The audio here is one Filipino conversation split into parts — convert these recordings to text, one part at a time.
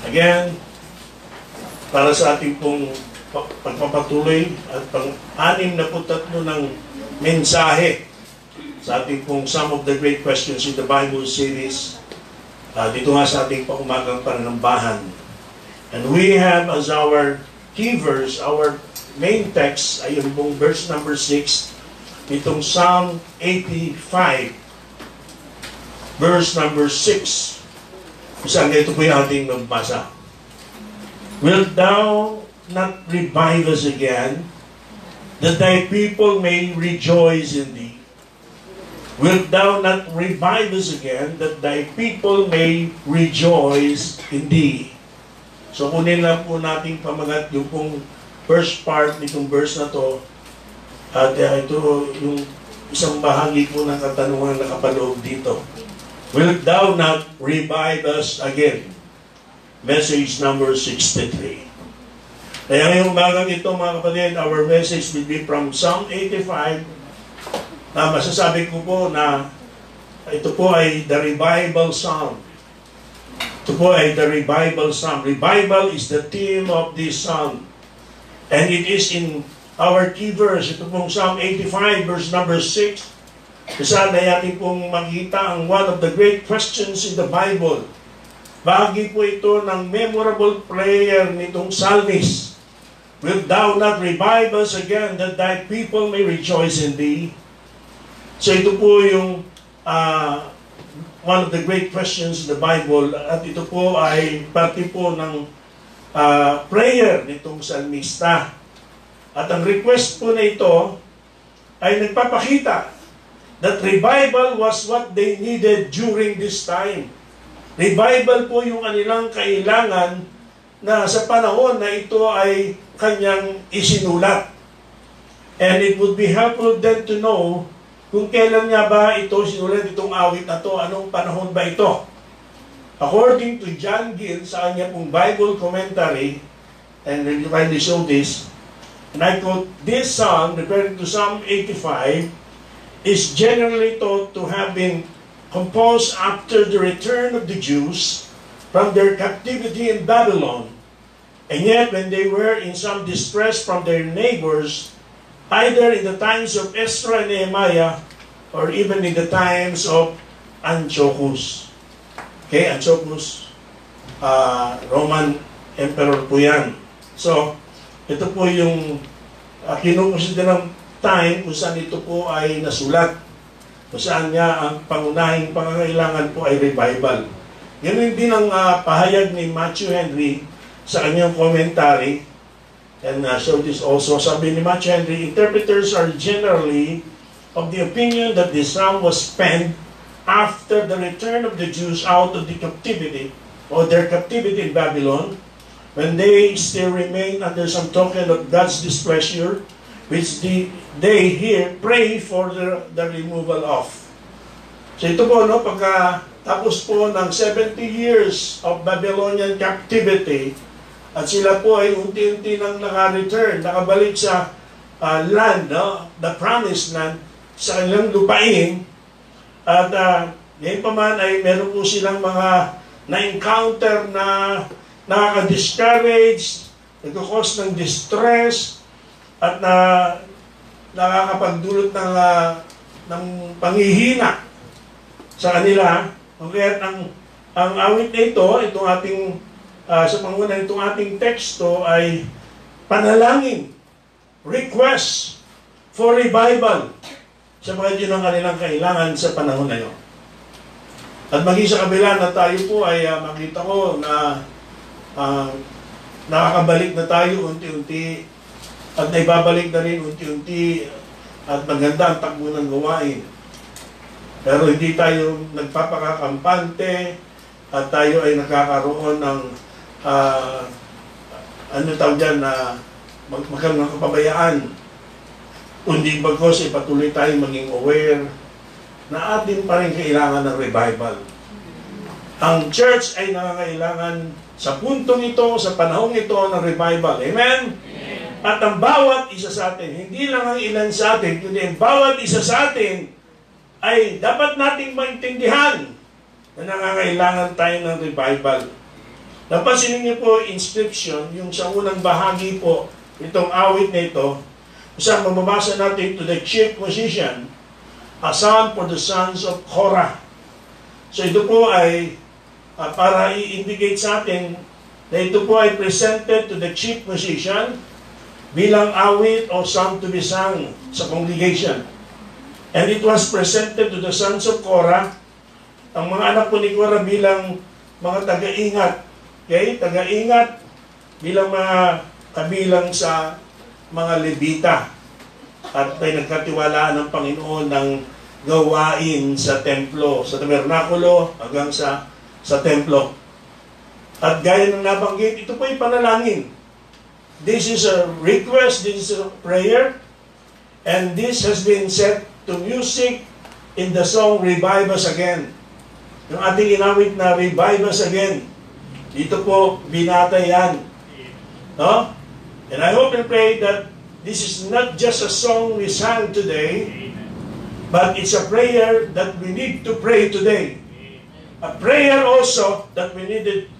Again, para sa ating pong pagpapatuloy at pang-63 ng mensahe sa ating pong Some of the Great Questions in the Bible series, dito nga sa ating paumagang pananambahan. And we have as our key verse, our main text ay yung pong verse number 6 nitong Psalm 85, verse number 6. Isang ito po yung ating magbasa. Wilt thou not revive us again, that thy people may rejoice in thee? Wilt thou not revive us again, that thy people may rejoice in thee? So kunin lang po natin pamagat yung pong first part nitong verse na to. At ito yung isang bahagi po ng katanungan na nakapaloob dito. Wilt thou not revive us again? Message number 63. Kaya ngayong umagang ito mga kapatid, our message will be from Psalm 85. Na masasabi ko po na ito po ay the revival psalm. Ito po ay the revival psalm. Revival is the theme of this psalm. And it is in our key verse. Ito pong Psalm 85 verse number 6. Sana natin pong makita ang one of the great questions in the Bible. Bahagi po ito ng memorable prayer nitong psalmist. Wilt thou not revive us again, that thy people may rejoice in thee? So ito po yung one of the great questions in the Bible. At ito po ay parte po ng prayer nitong salmista. At ang request po na ito ay nagpapakita that revival was what they needed during this time. Revival po yung kanilang kailangan na sa panahon na ito ay kanyang isinulat. And it would be helpful then to know kung kailan nga ba ito sinulat itong awit na to, anong panahon ba ito. According to John Gill sa kanya pong Bible commentary, and we finally show this, and I quote, this psalm, referring to Psalm 85, is generally thought to have been composed after the return of the Jews from their captivity in Babylon. And yet, when they were in some distress from their neighbors, either in the times of Ezra and Nehemiah, or even in the times of Antiochus. Okay, Antiochus, Roman Emperor po yan. So, ito po yung kinukonsider ng time kung saan ito po ay nasulat. Kung saan nga ang pangunahing pangangailangan po ay revival. Ganun din ang pahayag ni Matthew Henry sa kanyang commentary. And so this also, sabi ni Matthew Henry, interpreters are generally of the opinion that this psalm was penned after the return of the Jews out of the captivity, or their captivity in Babylon, when they still remain under some token of God's displeasure, which they here pray for the removal of. So ito po, no, pagka tapos po ng 70 years of Babylonian captivity, at sila po ay unti-unti nang naka-return, nakabalik sa land, no, the promised land, sa kanilang lupain, at ngayon pa man ay meron po silang mga na-encounter na nakaka-discourage, nagkakos ng distress, at nakakapagdulot ng panghihina sa kanila. Kaya ang awit na ito, itong ating sa panguna itong ating teksto ay panalangin, request for revival sa mga yun ang kanilang kailangan sa panahon na yun. At maging sa kabila na tayo po ay makita ko na nakakabalik na tayo unti-unti at naibabalik na rin unti-unti at maganda ang takbo ng gawain. Pero hindi tayo nagpapakakampante at tayo ay nakakaroon ng ano tawag dyan na magkaroon ng kapabayaan. Kundi bagkos ay patuloy tayong maging aware na atin pa rin kailangan ng revival. Ang church ay nangangailangan sa puntong ito, sa panahong ito ng revival. Amen? At ang bawat isa sa atin, hindi lang ang ilan sa atin, kundi ang bawat isa sa atin ay dapat nating maintindihan na nangangailangan tayo ng revival. Napansin niyo po inscription, yung sa unang bahagi po, itong awit na ito, isang mababasa natin to the chief musician, a psalm for the sons of Korah. So ito po ay para i-indicate sa atin na ito po ay presented to the chief musician bilang awit o psalm to be sung sa congregation. And it was presented to the sons of Korah, ang mga anak po ni Korah bilang mga taga-ingat. Okay? Taga-ingat bilang mga kabilang sa mga Levita. At may nagkatiwalaan ng Panginoon ng gawain sa templo, sa tabernakulo hanggang sa templo. At gaya ng nabanggit, ito po yung panalangin. This is a request, this is a prayer, and this has been set to music in the song Revive Us Again. Yung ating inawit na Revive Us Again, dito po binata yan. No? And I hope and pray that this is not just a song we sang today, but it's a prayer that we need to pray today. A prayer also that we needed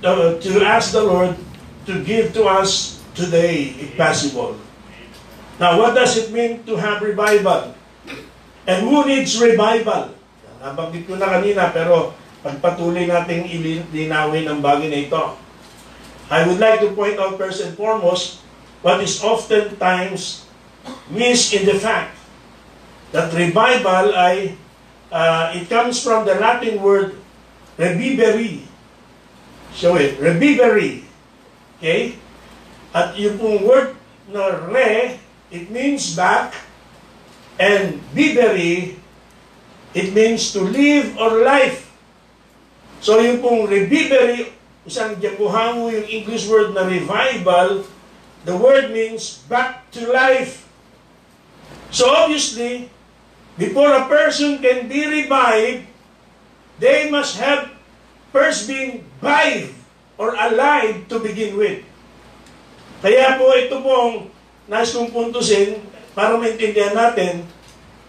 to ask the Lord to give to us today, if possible. Now, what does it mean to have revival? And who needs revival? Nabanggit ko na kanina, pero pagpatuloy nating ilinawin ang bagay na ito. I would like to point out first and foremost what is oftentimes missed in the fact that revival ay it comes from the Latin word revivere. Show it, revivere. Okay? At yung pong word na re, it means back, and vivere, it means to live or life. So yung pong revivere, isang Japuhango yung English word na revival, the word means back to life. So obviously, before a person can be revived, they must have first been revived or alive to begin with. Kaya po ito pong nais kong puntusin para maintindihan natin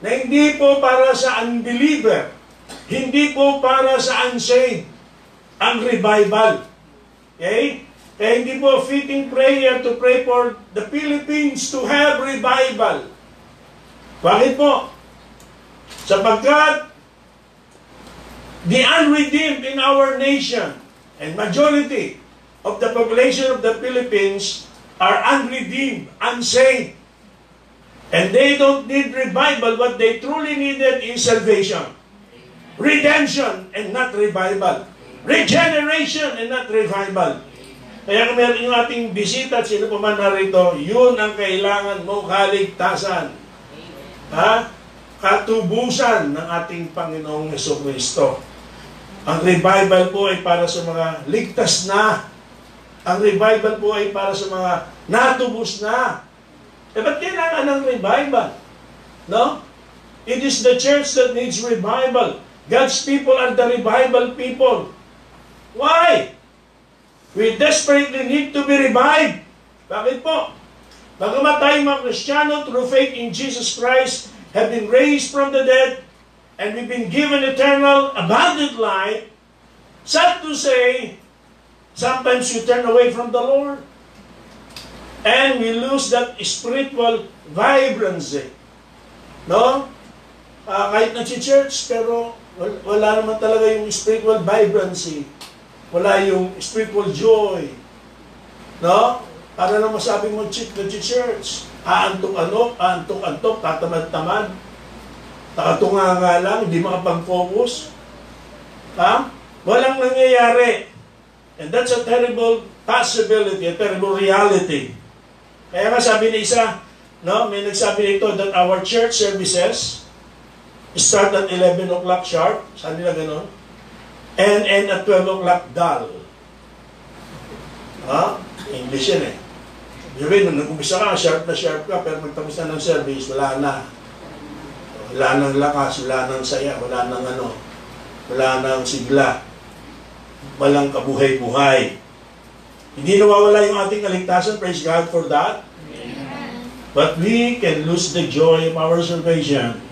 na hindi po para sa unbeliever, hindi po para sa unsaved ang revival. Okay? Kaya hindi po fitting prayer to pray for the Philippines to have revival. Bakit po? Sapagkat the unredeemed in our nation and majority of the population of the Philippines are unredeemed, unsaved. And they don't need revival. What they truly needed is salvation. Redemption and not revival. Regeneration and not revival. Kaya kung meron yung ating bisita at sino pa man narito, yun ang kailangan mo, kaligtasan. Ha? Katubusan ng ating Panginoong Jesucristo. Ang revival po ay para sa mga ligtas na. Ang revival po ay para sa mga natubos na. Eh, ba't kailangan ng revival? No? It is the church that needs revival. God's people are the revival people. Why? We desperately need to be revived. Bakit po? Bagamat tayo mga Kristiyano, through faith in Jesus Christ, have been raised from the dead, and we've been given eternal, abundant life, sad to say, sometimes we turn away from the Lord. And we lose that spiritual vibrancy. No? Kahit nag-church, pero wala naman talaga yung spiritual vibrancy. Wala yung spiritual joy. No? Para na masabi mo, nag-church. Aantok-antok, tatamad-tamad. Nakatunga lang, hindi makapag-focus. Ha? Walang nangyayari. And that's a terrible possibility, a terrible reality. Kaya nga sabi ni isa, no, may nagsabi nito that our church services start at 11 o'clock sharp, sabi nila gano'n, and end at 12 o'clock dull. Ha? English yan eh. Sabi, nung nag-umpisa ka, sharp ka, pero pagtapos na ng service, wala na. Wala nang lakas, wala nang saya, wala nang wala nang sigla. Walang kabuhay-buhay. Hindi nawawala yung ating kaligtasan. Praise God for that. Amen. But we can lose the joy of our salvation.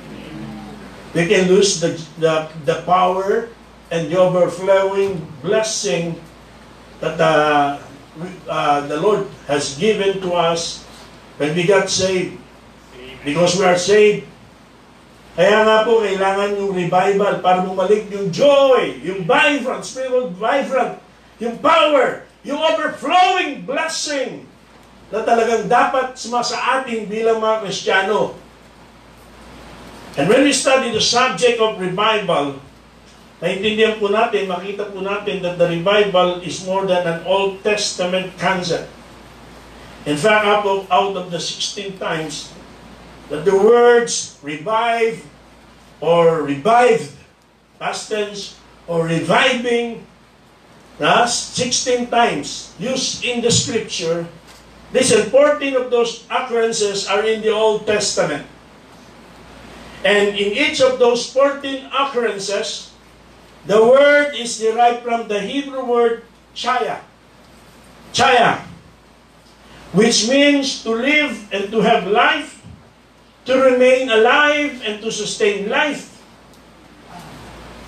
We can lose the power and the overflowing blessing that the Lord has given to us when we got saved. Because we are saved. Kaya nga po, kailangan yung revival para bumalik yung joy, yung vibrant, spiritual vibrant, yung power, yung overflowing blessing na talagang dapat sa atin bilang mga Kristiyano. And when we study the subject of revival, naintindihan po natin, makita po natin that the revival is more than an Old Testament concept. In fact, out of the 16 times that the words revive or revived, past tense, or reviving, 16 times used in the scripture, listen, 14 of those occurrences are in the Old Testament. And in each of those 14 occurrences, the word is derived from the Hebrew word chaya. Chaya, which means to live and to have life, to remain alive and to sustain life.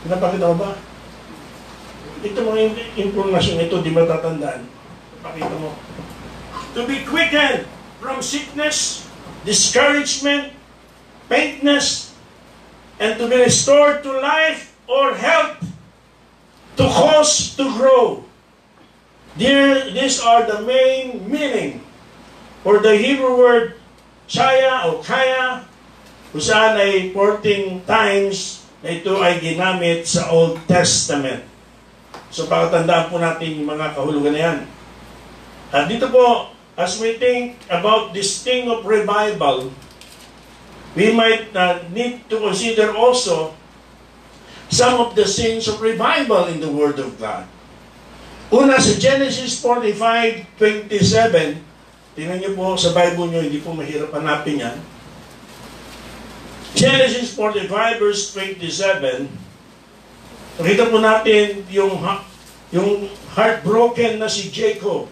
Napakita mo ba? Ito mga information ito, di matatandaan. Pakita mo. To be quickened from sickness, discouragement, faintness, and to be restored to life or health, to cause to grow. These are the main meaning for the Hebrew word chaya o kaya, kung saan ay 14 times na ito ay ginamit sa Old Testament. So pakatandaan po natin yung mga kahulugan na yan. At dito po, as we think about this thing of revival, we might need to consider also some of the scenes of revival in the Word of God. Una, sa Genesis 45:27, tingnan niyo po sa Bible niyo, hindi po mahirap hanapin yan. Genesis 45 verse 27, nakita po natin yung heartbroken na si Jacob,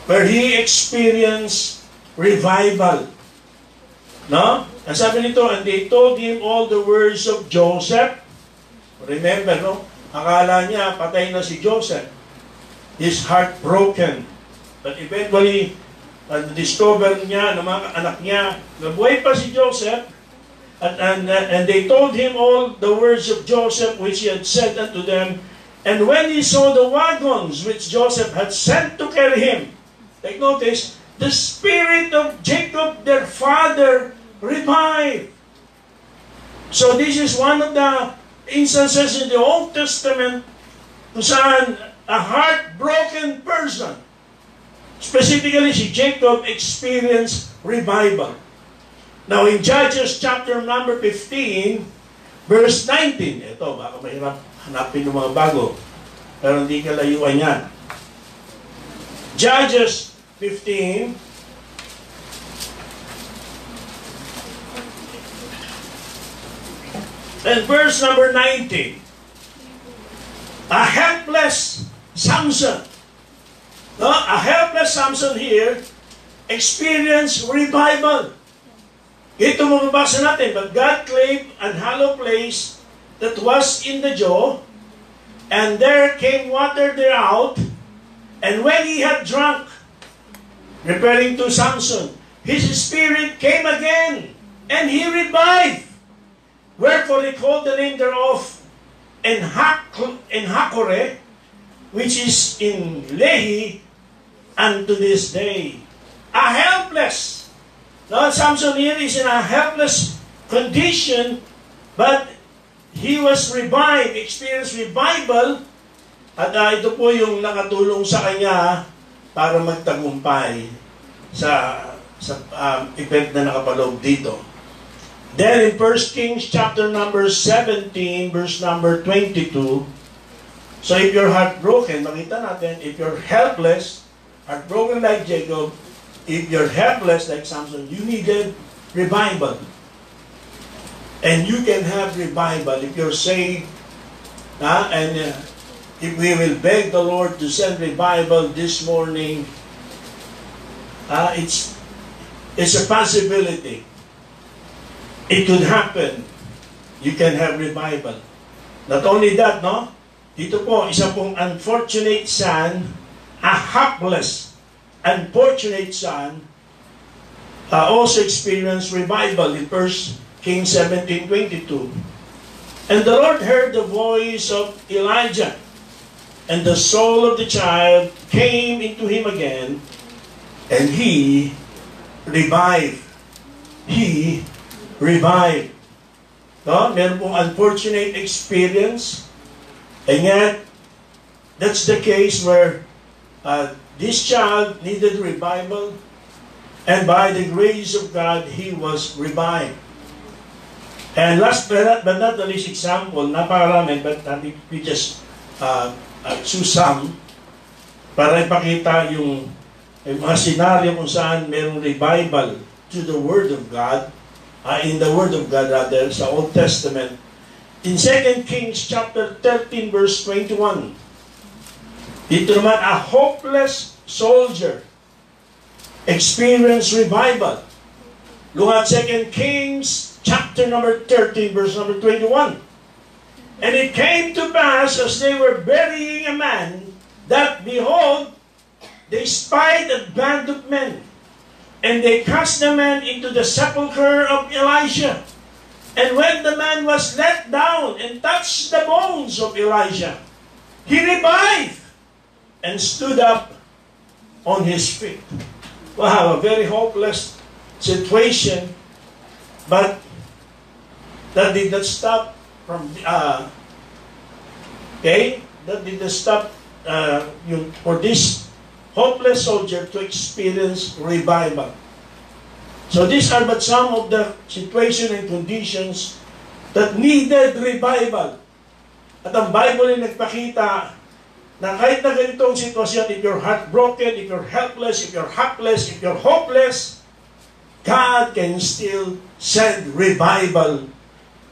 where he experienced revival. No? Ang sabi nito, and they told him all the words of Joseph. Remember, no? Akala niya, patay na si Joseph. His heart broken. But eventually, discover niya ng mga anak niya, nabuhay pa si Joseph, and they told him all the words of Joseph which he had said unto them. And when he saw the wagons which Joseph had sent to carry him, take notice, the spirit of Jacob, their father, revived. So this is one of the instances in the Old Testament kung saan a heartbroken person, specifically si Jacob, experienced revival. Now in Judges chapter number 15, verse 19, ito, baka mahirap hanapin ng mga bago, pero hindi kalayuan yan. Judges 15, and verse number 19. A helpless Samson. No? A helpless Samson here experienced revival. Ito mababasa natin. But God claimed an hollow place that was in the jaw, and there came water thereout, and when he had drunk, referring to Samson, his spirit came again, and he revived. Wherefore he called the name thereof Enhakkore, which is in Lehi, unto this day. A helpless. Now Samson here is in a helpless condition, but he was revived, experienced revival, at ito po yung nakatulong sa kanya para magtagumpay sa event na nakapaloob dito. Then in 1 Kings chapter number 17, verse number 22, so if you're heartbroken, makita natin, if you're helpless, heartbroken like Jacob, if you're helpless like Samson, you needed revival. And you can have revival if you're saved, and if we will beg the Lord to send revival this morning, it's a possibility. It could happen. You can have revival. Not only that, no? Ito po, isa pong unfortunate son, a hapless, unfortunate son, also experienced revival in 1 Kings 17:22. And the Lord heard the voice of Elijah, and the soul of the child came into him again, and he revived. He revived. No? Meron pong unfortunate experience, and yet, that's the case where this child needed revival, and by the grace of God, he was revived. And last but not the least example, napakarami, but we just choose some para ipakita yung mga senaryo kung saan mayroong revival to the Word of God, in the Word of God rather, sa Old Testament. In 2 Kings chapter 13 verse 21, dito naman, a hopeless soldier experienced revival. Look at 2 Kings chapter number 13 verse number 21. And it came to pass as they were burying a man, that behold, they spied a band of men, and they cast the man into the sepulchre of Elisha. And when the man was let down and touched the bones of Elijah, he revived and stood up on his feet. Wow, a very hopeless situation, but that did not stop from that did not stop for this hopeless soldier to experience revival. So these are but some of the situation and conditions that needed revival. At ang Bible ay nagpakita na kahit na ganitong sitwasyon, if you're heartbroken, if you're helpless, if you're hapless, if you're hopeless, God can still send revival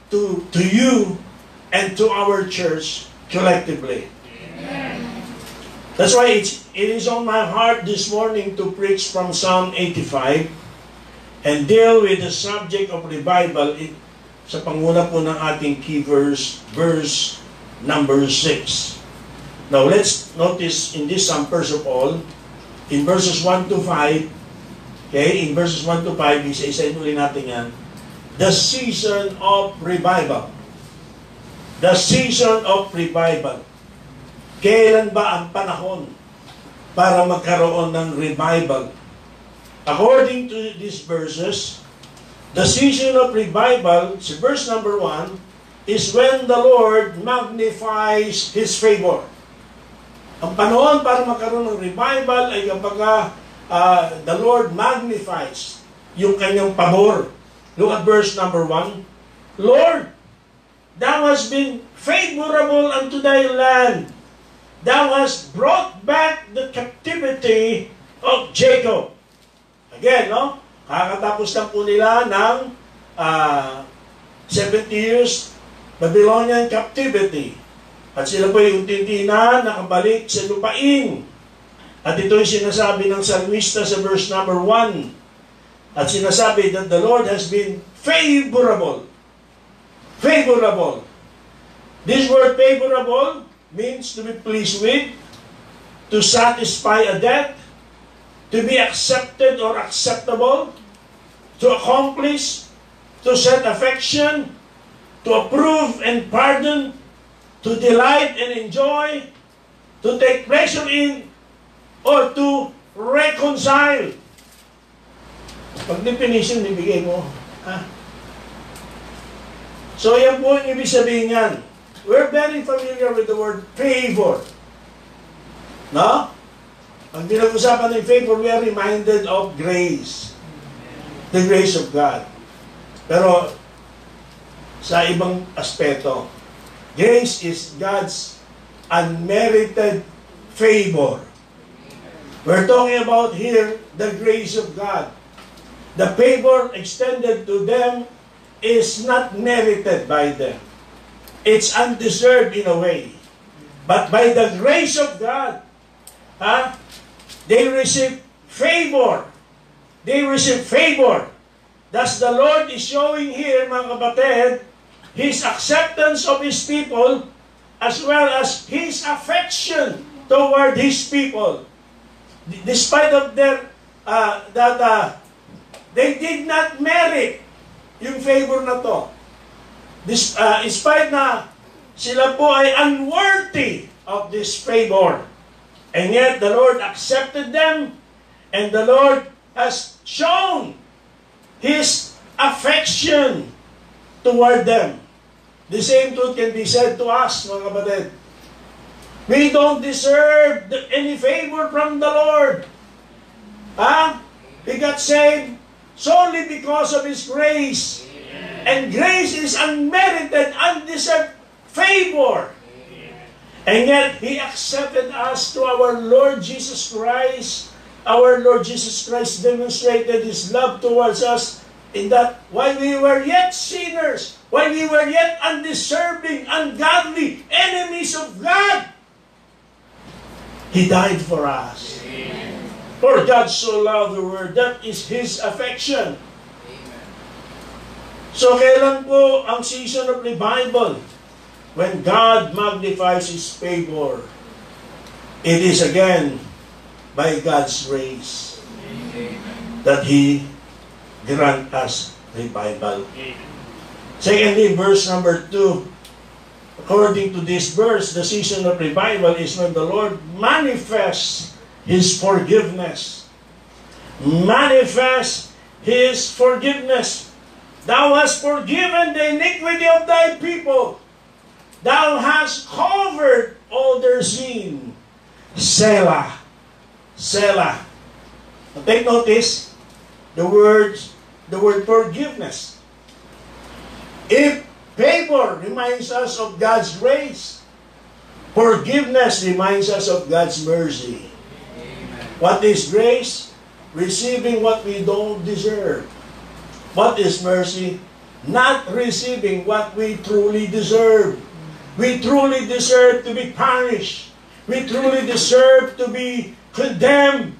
to you and to our church collectively. Amen. That's why it is on my heart this morning to preach from Psalm 85 and deal with the subject of revival sa panguna po ng ating key verse number 6. Now let's notice in this psalm first of all, in verses 1 to 5, in verses 1 to 5, isa-isayin ulit natin yan, the season of revival. The season of revival. Kailan ba ang panahon para magkaroon ng revival? According to these verses, the season of revival, si verse number 1, is when the Lord magnifies His favor. Ang panahon para magkaroon ng revival ay kapag the Lord magnifies yung kanyang pabor. Look at verse number 1. Lord, Thou hast been favorable unto Thy land. Thou hast brought back the captivity of Jacob. Again, no? Kakatapos lang po nila ng 70 years Babylonian captivity. At sila po yung unti-unti na nakabalik sa lupain. At ito'y sinasabi ng salmista sa verse number 1. At sinasabi that the Lord has been favorable. Favorable. This word favorable means to be pleased with, to satisfy a debt, to be accepted or acceptable, to accomplish, to set affection, to approve and pardon, to delight and enjoy, to take pleasure in, or to reconcile. Pag definition, nibigay mo. So yan po yung ibig sabihin yan. We're very familiar with the word favor. No? Pag pinag-usapan ng favor, we are reminded of grace. The grace of God. Pero sa ibang aspeto, grace is God's unmerited favor. We're talking about here the grace of God. The favor extended to them is not merited by them. It's undeserved in a way. But by the grace of God, they receive favor. They receive favor. Thus the Lord is showing here, mga kapatid, His acceptance of His people as well as His affection toward His people. Despite of their, they did not merit yung favor na to. Despite na sila po ay unworthy of this favor. And yet, the Lord accepted them, and the Lord has shown His affection toward them. The same truth can be said to us, mga kapatid. We don't deserve any favor from the Lord. We got saved solely because of His grace. And grace is unmerited, undeserved favor. And yet, He accepted us to our Lord Jesus Christ. Our Lord Jesus Christ demonstrated His love towards us in that while we were yet sinners, while we were yet undeserving, ungodly, enemies of God, He died for us. Amen. For God so loved the world, that is His affection. Amen. So kailan po ang season of revival? When God magnifies His favor, it is again by God's grace that He grant us revival. Secondly, verse number 2. According to this verse, the season of revival is when the Lord manifests His forgiveness. Manifests His forgiveness. Thou hast forgiven the iniquity of thy people. Thou hast covered all their sin. Selah. Selah. Now take notice the word forgiveness. If favor reminds us of God's grace, forgiveness reminds us of God's mercy. Amen. What is grace? Receiving what we don't deserve. What is mercy? Not receiving what we truly deserve. We truly deserve to be punished. We truly deserve to be condemned.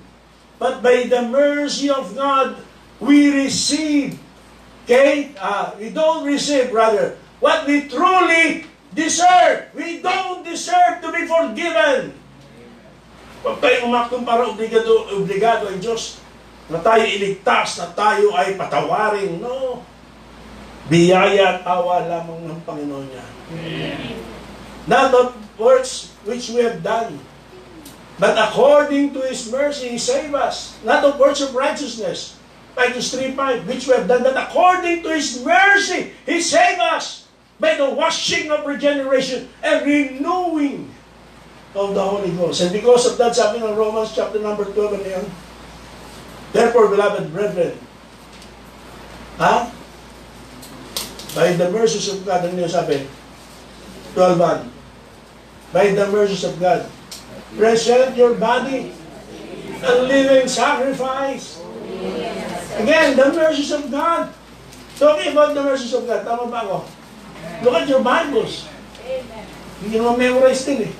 But by the mercy of God, we receive. Okay? We don't receive, rather, what we truly deserve. We don't deserve to be forgiven. Huwag tayong umaktong para obligado ang Diyos na tayo iligtas, na tayo ay patawarin. No. Biyaya at awa lamang ng Panginoon niya. Amen. Not of works which we have done, but according to His mercy, He saved us. Not of works of righteousness, Titus 3:5, which we have done, but according to His mercy, He saved us by the washing of regeneration and renewing of the Holy Ghost. And because of that, sabi ng Romans chapter number 12, ano yan? Therefore, beloved brethren, by the mercies of God, ano yung sabi? 12:1. By the mercies of God, present your body a living sacrifice. Again, the mercies of God. Talking about the mercies of God, tama ba ako? Look at your Bibles. Hindi mo memorize din eh.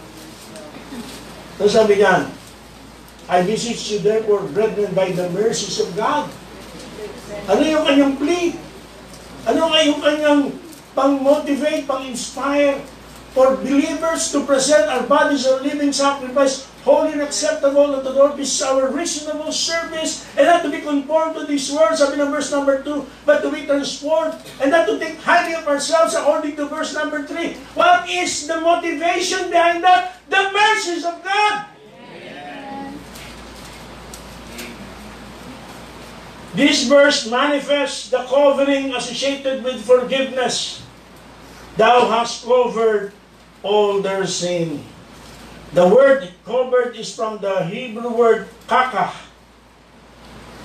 So sabi niyan, I beseech you therefore, brethren, by the mercies of God. Ano yung kanyang plea? Ano yung kanyang pang-motivate, pang-inspire for believers to present our bodies a living sacrifice, holy and acceptable unto the Lord. This is our reasonable service, and not to be conformed to these words, sabi ng verse number 2, but to be transformed, and not to think highly of ourselves, according to verse number 3. What is the motivation behind that? The mercies of God. Amen. This verse manifests the covering associated with forgiveness. Thou hast covered all their sin. The word covered is from the Hebrew word kaka,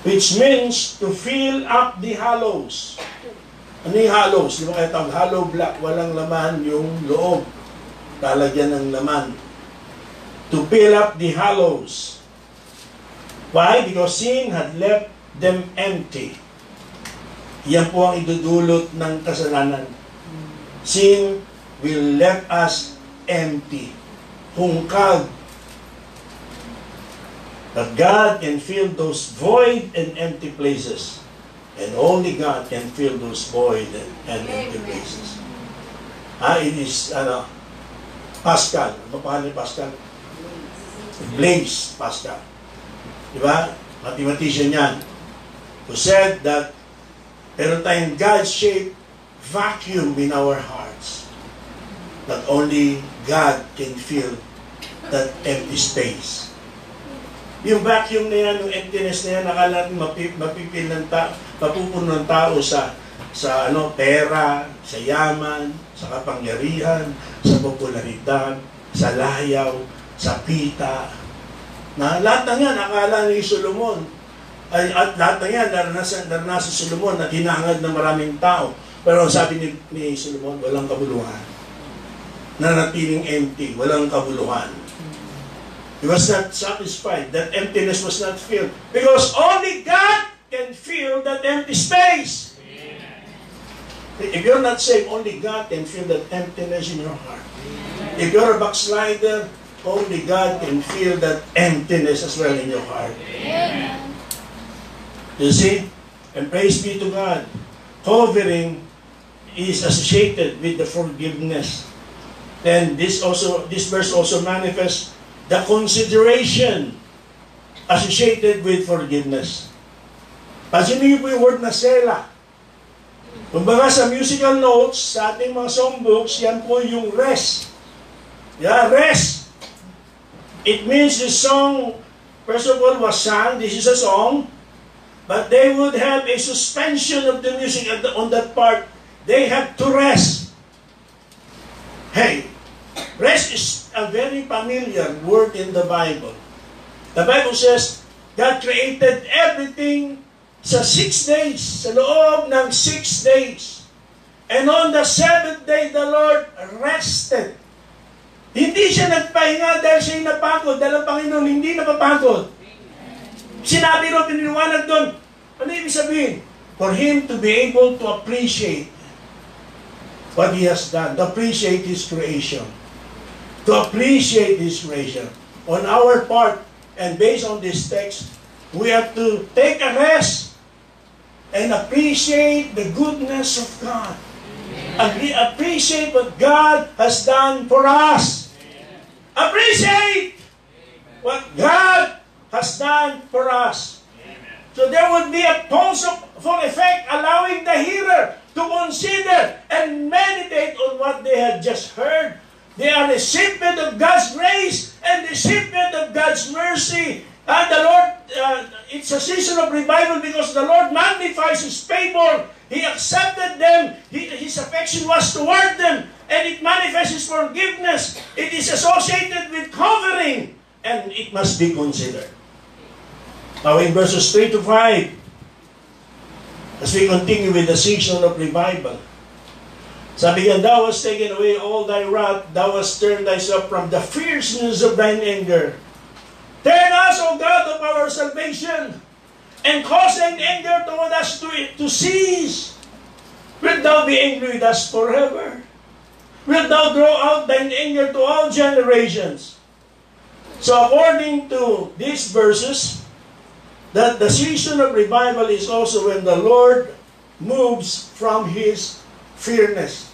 which means to fill up the hollows. Ano yung hollows? Di ba kaya tawag hollow block? Walang laman yung loob. Talagyan ng laman. To fill up the hollows. Why? Because sin had left them empty. Yan po ang idudulot ng kasalanan. Sin will let us empty. Hungkag. But God can fill those void and empty places. And only God can fill those void and empty places. It is, Pascal. Ano pa ni Pascal? Blaise Pascal. Diba? Mathematician yan. Who said that meron tayong God-shaped vacuum in our hearts that only God can fill that empty space. Yung vacuum na yan, yung emptiness na yan, nakala natin mapipil ng mapupuno ng tao sa pera, sa yaman, sa kapangyarihan, sa popularidad, sa layaw, sa pita. Na lahat ng yan, akala ni Solomon, at lahat ng yan, naranasan Solomon at hinahangad ng maraming tao. Pero sabi ni Solomon, walang kabuluhan. Nanatiling empty, walang kabuluhan. He was not satisfied. That emptiness was not filled. Because only God can fill that empty space. If you're not saved, only God can fill that emptiness in your heart. If you're a backslider, only God can fill that emptiness as well in your heart. You see? And praise be to God. Covering is associated with the forgiveness. Then this verse also manifests the consideration associated with forgiveness. Pansinin niyo po yung word na sela. Kumbaga sa musical notes, sa ating mga songbooks, yan po yung rest. Yeah, rest. It means the song, first of all, was sung. This is a song. But they would have a suspension of the music on that part. They have to rest. Hey, rest is a very familiar word in the Bible. The Bible says, God created everything sa 6 days, sa loob ng 6 days. And on the 7th day, the Lord rested. Hindi siya nagpahinga dahil siya'y napagod, dahil ang Panginoon hindi napapagod. Sinabi ro, piniliwanag doon, ano ibig sabihin? For Him to be able to appreciate what He has done, to appreciate His creation. To appreciate His creation. On our part, and based on this text, we have to take a rest and appreciate the goodness of God. Appreciate what God has done for us. Appreciate what God has done for us. So there would be a pulseful effect allowing the hearer to consider and meditate on what they had just heard. They are recipient of God's grace and recipient of God's mercy. And the Lord, it's a season of revival because the Lord magnifies His favor. He accepted them. His affection was toward them. And it manifests His forgiveness. It is associated with covering. And it must be considered. Now in verses 3 to 5, as we continue with the season of revival, sabi niya, thou hast taken away all thy wrath, thou hast turned thyself from the fierceness of thine anger. Turn us, O God of our salvation, and cause thine anger toward us to cease. Wilt thou be angry with us forever? Wilt thou draw out thine anger to all generations? So according to these verses, that the season of revival is also when the Lord moves from His fierceness.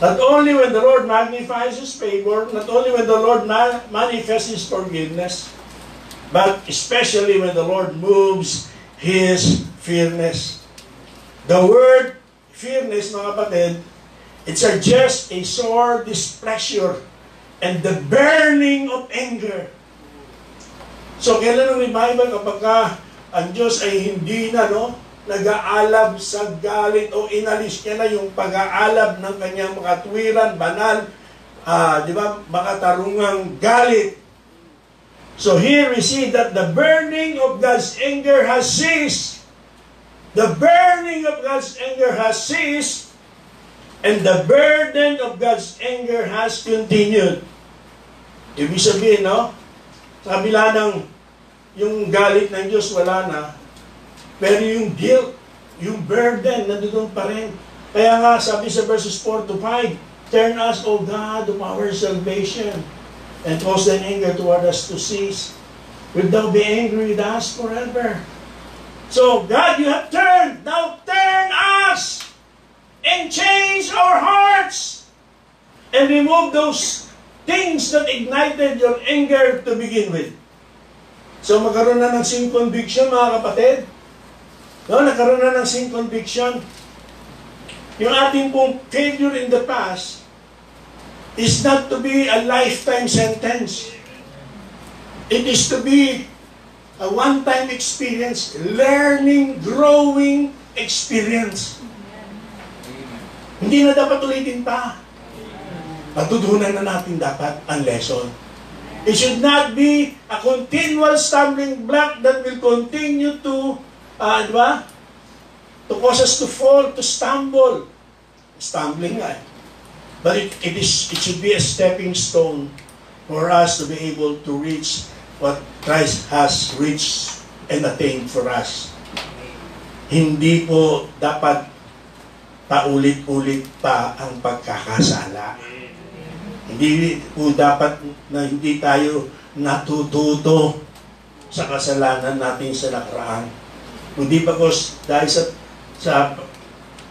Not only when the Lord magnifies His favor, not only when the Lord manifests His forgiveness, but especially when the Lord moves His fierceness. The word fierceness, mga kapatid, it's just a sore displeasure and the burning of anger. So, kailan ang revival kapag ang Diyos ay hindi na, nag-aalab sa galit o inalis niya na yung pag-aalab ng kanyang makatwiran, banal, makatarungang galit. So here we see that the burning of God's anger has ceased. The burning of God's anger has ceased, and the burden of God's anger has continued. Ibig sabihin, sa kabila ng yung galit ng Diyos wala na, pero yung guilt, yung burden, nandoon pa rin. Kaya nga, sabi sa verses 4 to 5, turn us, O God, of our salvation, and cause thine anger toward us to cease. Wilt thou be angry with us forever? So, God, you have turned. Now turn us and change our hearts. and remove those things that ignited your anger to begin with. So magkaroon na ng sin conviction, mga kapatid. No, nagkaroon na ng sin conviction. Yung ating pong failure in the past is not to be a lifetime sentence. It is to be a one-time experience, learning, growing experience. Hindi na dapat ulitin pa. Patutunan na natin dapat ang lesson. It should not be a continual stumbling block that will continue to, to cause us to fall, to stumble. Stumbling nga. But it should be a stepping stone for us to be able to reach what Christ has reached and attained for us. Hindi po dapat paulit-ulit pa ang pagkakasala. Hindi po dapat na hindi tayo natututo sa kasalanan natin sa nakaraan. Kundi bagos dahil sa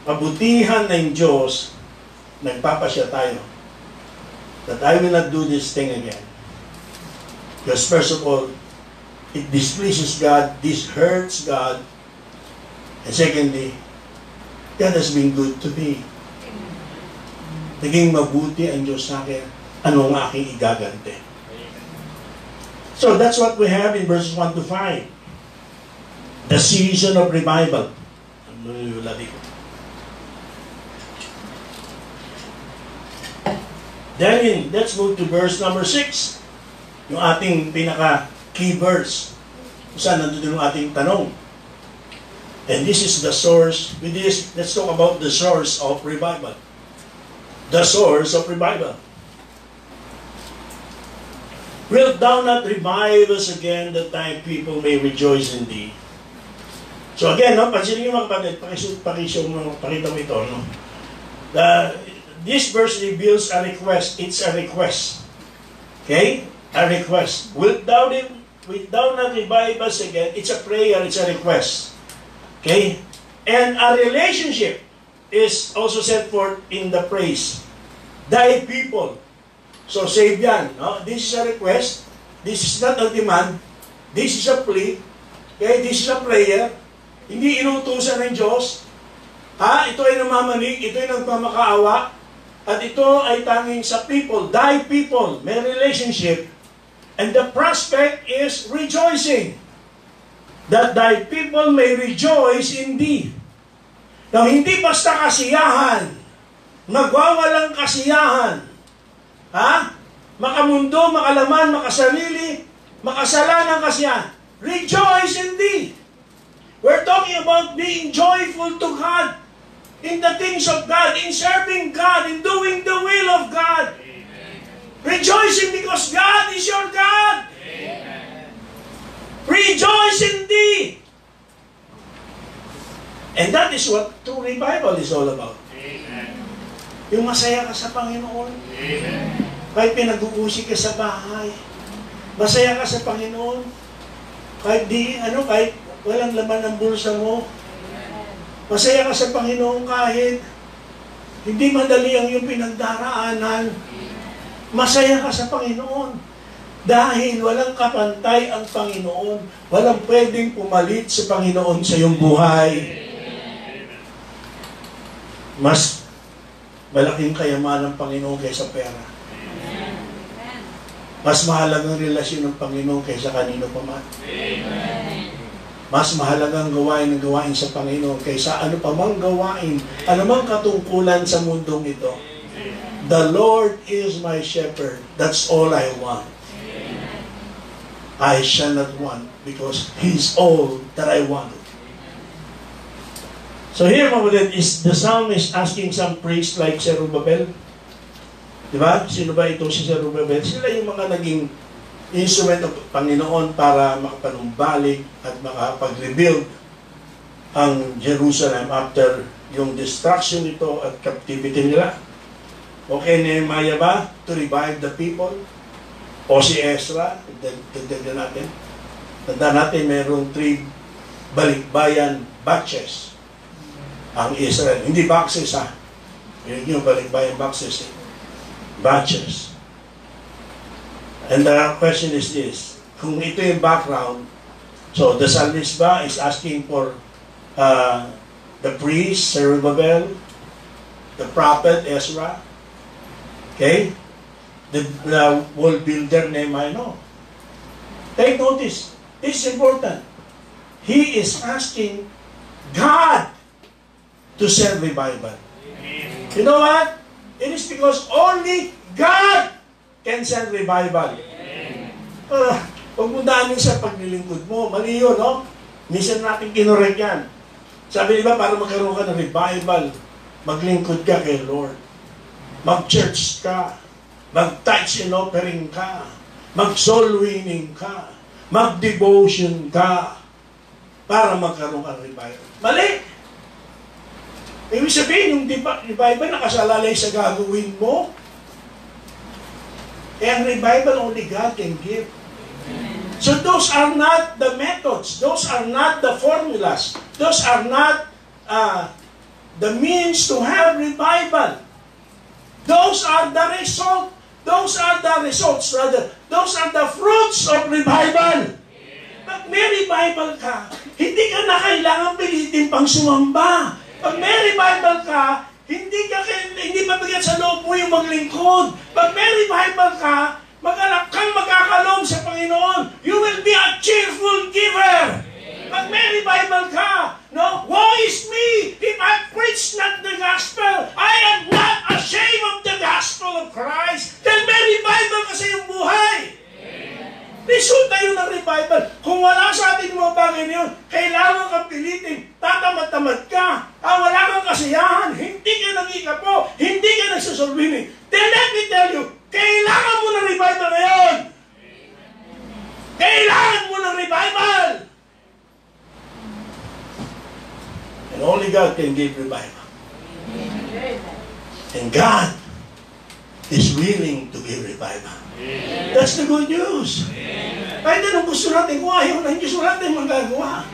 kabutihan ng Diyos, nagpapasya tayo that I will not do this thing again. Because first of all, it displeases God, this hurts God, and secondly, God has been good to me. Naging mabuti ang Diyos sa akin, ano ang aking igaganti? So that's what we have in verses 1 to 5. The season of revival. Then, let's move to verse number 6. Yung ating pinaka-key verse. Kung saan nandun yung ating tanong. And this is the source. With this, let's talk about the source of revival. The source of revival. Wilt thou not revive us again that thy people may rejoice in thee? So again, no, pansinin nyo mga kapatid, pakita mo ito. No? This verse reveals a request. It's a request. Okay? A request. Wilt thou not revive us again? It's a prayer, it's a request. Okay? And a relationship is also set forth in the praise. Thy people. So, save yan. No? This is a request. This is not a demand. This is a plea. Okay? This is a prayer. Hindi inutusan ng Diyos. Ito ay namamanig. Ito ay nagmamakaawa. At ito ay tanging sa people. Thy people. May relationship. And the prospect is rejoicing. That thy people may rejoice in thee. Now, hindi basta kasiyahan. Magwawalang kasiyahan. Makamundo, makalaman, makasarili, makasalanang kasiyahan. Rejoice in thee. We're talking about being joyful to God in the things of God, in serving God, in doing the will of God. Amen. Rejoicing because God is your God. Amen. Rejoice in thee. And that is what true revival is all about. Amen. Yung masaya ka sa Panginoon. Amen. Kahit pinag-uusi ka sa bahay. Masaya ka sa Panginoon. Kahit kahit walang laman ng bulsa mo. Masaya ka sa Panginoon kahit hindi madali ang iyong pinagdaraanan. Masaya ka sa Panginoon. Dahil walang kapantay ang Panginoon. Walang pwedeng pumalit sa Panginoon sa iyong buhay. Mas malaking kayaman ng Panginoon kaysa pera. Mas mahalagang relasyon ng Panginoon kaysa kanino pa man. Mas mahalagang gawain ng gawain sa Panginoon kaysa ano pa mang gawain, anumang katungkulan sa mundong ito. The Lord is my shepherd. That's all I want. I shall not want because He's all that I want. So here, mga is the psalmist asking some priest like Zerubbabel. Diba? Sino ba ito si Zerubbabel? Sila yung mga naging instrument ng Panginoon para makapanumbalik at makapag-rebuild ang Jerusalem after yung destruction nito at captivity nila. Okay, Nehemiah ba to revive the people? O si Ezra? Tagdagan natin. Tandaan natin, mayroong 3 balikbayan batches ang Israel. Hindi boxes, Yun yung balikbayan boxes. batches. And the question is this, kung ito yung background, so the psalmist ba is asking for the priest, Zerubbabel, the prophet, Ezra, okay? The wall builder, Nehemiah, no. Take notice, this is important. He is asking God to send revival. You know what? It is because only God can send revival. Huwag mo daanin sa paglilingkod mo. Mali yun, no? Minsan natin kinorek yan. Sabi diba, para magkaroon ka ng revival, maglingkod ka kay Lord. Mag-church ka. Mag-tithes and offering ka. Mag-soul winning ka. Mag-devotion ka. Para magkaroon ka ng revival. Mali! Ibig sabihin, yung revival nakasalalay sa gagawin mo. Eh, ang revival only God can give. So those are not the methods. Those are not the formulas. Those are not the means to have revival. Those are the result. Those are the results, rather. Those are the fruits of revival. Pag may revival ka, hindi ka na kailangan pilitin pang sumamba. Pag may revival ka, hindi mabigat sa loob mo yung maglingkod. Pag may revival ka, kang magkakaloob sa Panginoon. You will be a cheerful giver. Pag may revival ka, no? Woe is me if I preach not the gospel. I am not ashamed of the gospel of Christ. Dahil may revival ka sa iyong buhay. Resulta yun ng revival. Kung wala sa atin mga bagay na yun, kailangan kang pilitin, tatamad-tamad ka, wala kang kasiyahan, hindi ka nangikapo, hindi ka nagsasolvini. Then let me tell you, kailangan mo ng revival ngayon. Kailangan mo ng revival. And only God can give revival. And God is willing to give revival. That's the good news. Kahit anong gusto natin, kung ayaw ng Diyos, wala tayong magagawa.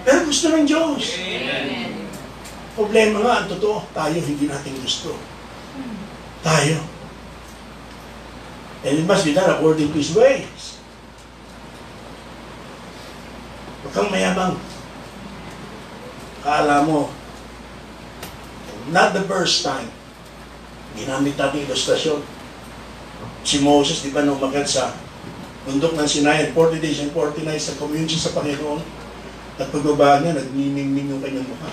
Pero gusto ng Diyos. Problema nga, ang totoo, tayo hindi natin gusto. Tayo. And it must be done according to His ways. Huwag kang mayabang. Akala mo, not the first time, ginamit natin ilustrasyon. Si Moses, di ba, nung umakyat sa bundok ng Sinai, 40 days and 40 nights na commune siya sa Panginoon. At pagbaba niya, nagniningning yung kanyang mukha.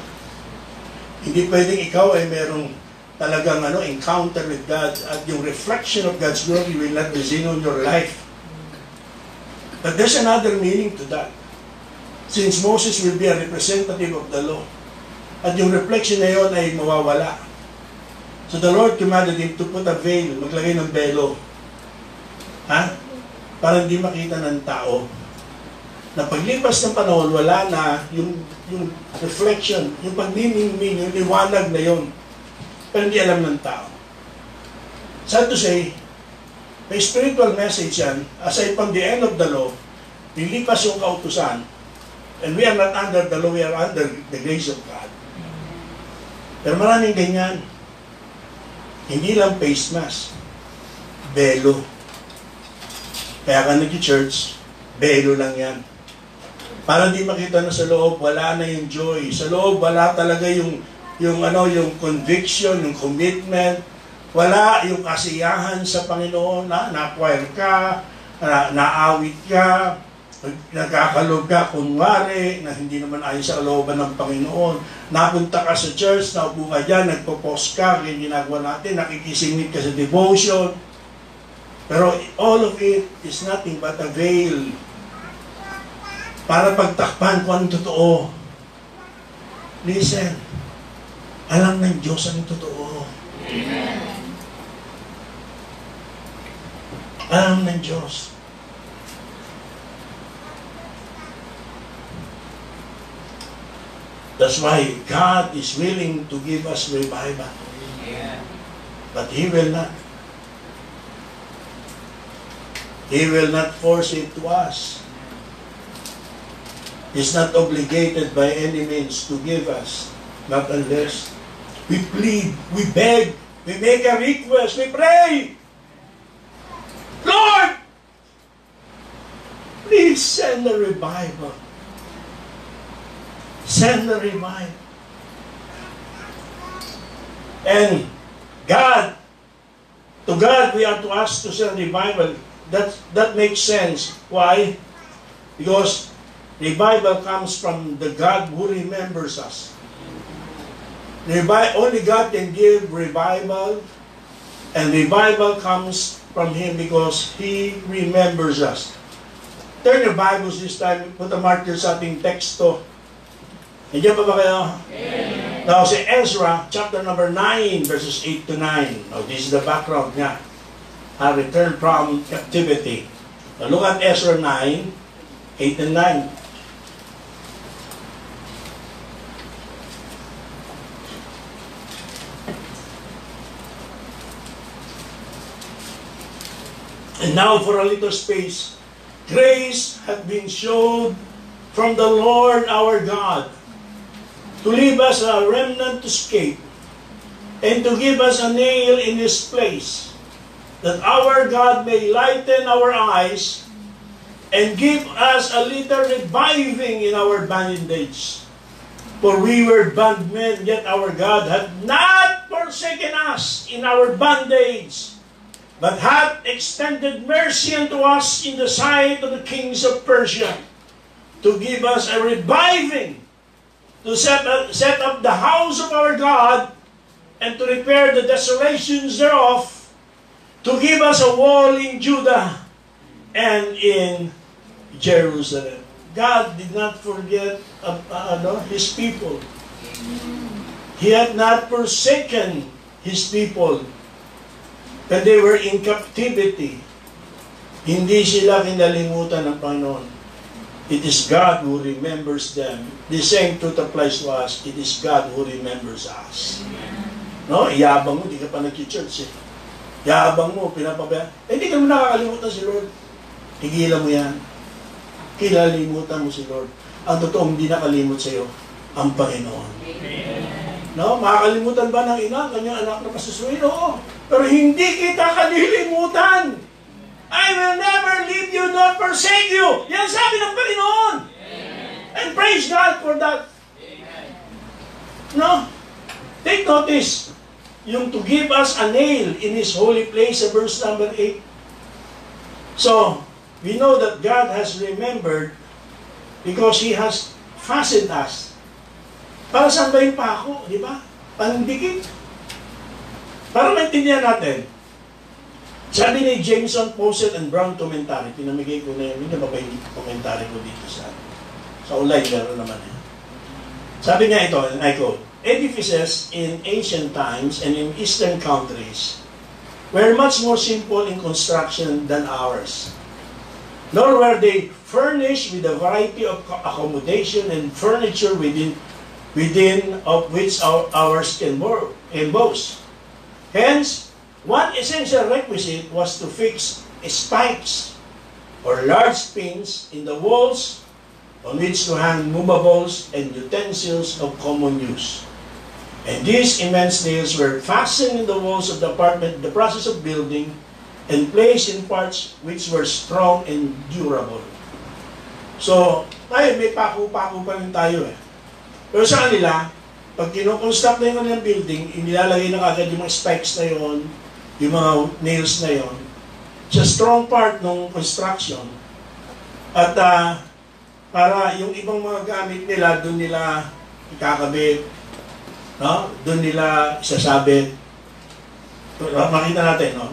Hindi pwedeng ikaw ay merong talagang encounter with God at yung reflection of God's glory will not be seen on your life. But there's another meaning to that. Since Moses will be a representative of the law, at yung reflection na yun ay mawawala. So the Lord commanded him to put a veil, maglagay ng belo. Para hindi makita ng tao. Na paglipas ng panahon, wala na yung reflection, yung pagniningning, yung liwanag na yun. Pero hindi alam ng tao. Sad to say, may spiritual message yan, aside from the end of the law, nilipas yung kautusan, and we are not under the law, we are under the grace of God. Pero maraming ganyan. Hindi lang face mask, belo. Kaya ka nag-church, belo lang yan. Para di makita na sa loob, wala na yung joy. Sa loob, wala talaga yung conviction, yung commitment. Wala yung kasiyahan sa Panginoon, na-acquire ka, naawit ka, nagkakaloob ka, kunwari, na hindi naman ayon sa kalooban ng Panginoon. Napunta ka sa church, naupo ka dyan, nagpo-post ka, yung ginagawa natin, nakikisingit ka sa devotion. Pero all of it is nothing but a veil para pagtakpan kung anong totoo. Listen, alam ng Diyos ang totoo. Amen. Alam ng Diyos. That's why God is willing to give us revival. But He will not. He will not force it to us. He's not obligated by any means to give us. Not unless we plead, we beg, We make a request. We pray. Lord, please send a revival. Send a revival. And to God, we are to ask to send revival. That makes sense. Why? Because revival comes from the God who remembers us. Only God can give revival, and revival comes from Him because He remembers us. Turn your Bibles this time. Put a marker sa ating teksto. Nandiyan pa ba kayo? Amen. Now, si Ezra, chapter number 9, verses 8 to 9. Now, this is the background niya. A return from captivity. Now, look at Ezra 9, 8 and 9. And now, for a little space, grace hath been showed from the Lord our God, to leave us a remnant to escape, and to give us a nail in His place, that our God may lighten our eyes, and give us a little reviving in our bondage. For we were bondmen, yet our God hath not forsaken us in our bondage, but hath extended mercy unto us in the sight of the kings of Persia, to give us a reviving, to set up the house of our God, and to repair the desolations thereof, to give us a wall in Judah and in Jerusalem. God did not forget His people. He had not forsaken His people when they were in captivity. Hindi sila kinalimutan ng Panginoon. It is God who remembers them. The same truth applies to us. It is God who remembers us. No? Iyabang mo, di ka pa nag-church eh. Iyabang mo, pinapabaya. Hindi ka mo nakakalimutan si Lord. Tigilan mo yan. Kilalimutan mo si Lord. Ang totoong hindi nakalimot sa iyo, ang Panginoon. No? Makakalimutan ba ng ina, kanyang anak na pasusuin? Oo. Pero hindi kita kalilimutan. I will never leave you nor forsake you. Yan sabi ng Panginoon. Amen. And praise God for that. Amen. No? Take notice. Yung to give us a nail in His holy place, verse number 8. So, we know that God has remembered because He has fastened us. Para saan ba yung pako? Di ba? Pandikit. Para maintindihan natin, sabi ni Jameson, Posset, and Brown commentary, pinamigay ko na yun, hindi ba ba yung commentary ko dito sa ulay, meron naman yan. Sabi niya ito, and I quote, edifices in ancient times and in eastern countries were much more simple in construction than ours. Nor were they furnished with a variety of accommodation and furniture within of which ours can boast. Hence, one essential requisite was to fix spikes or large pins in the walls on which to hang movables and utensils of common use. And these immense nails were fastened in the walls of the apartment in the process of building and placed in parts which were strong and durable. So, tayo may paku-paku pa rin tayo eh. Pero sa kanila, pag kinoconstruct na yung kanilang building, inilalagay na kagad yung mga spikes na yon, yung mga nails na yon, sa strong part ng construction. At para yung ibang mga gamit nila, doon nila ikakabit, no? Doon nila isasabit. Makita natin, no?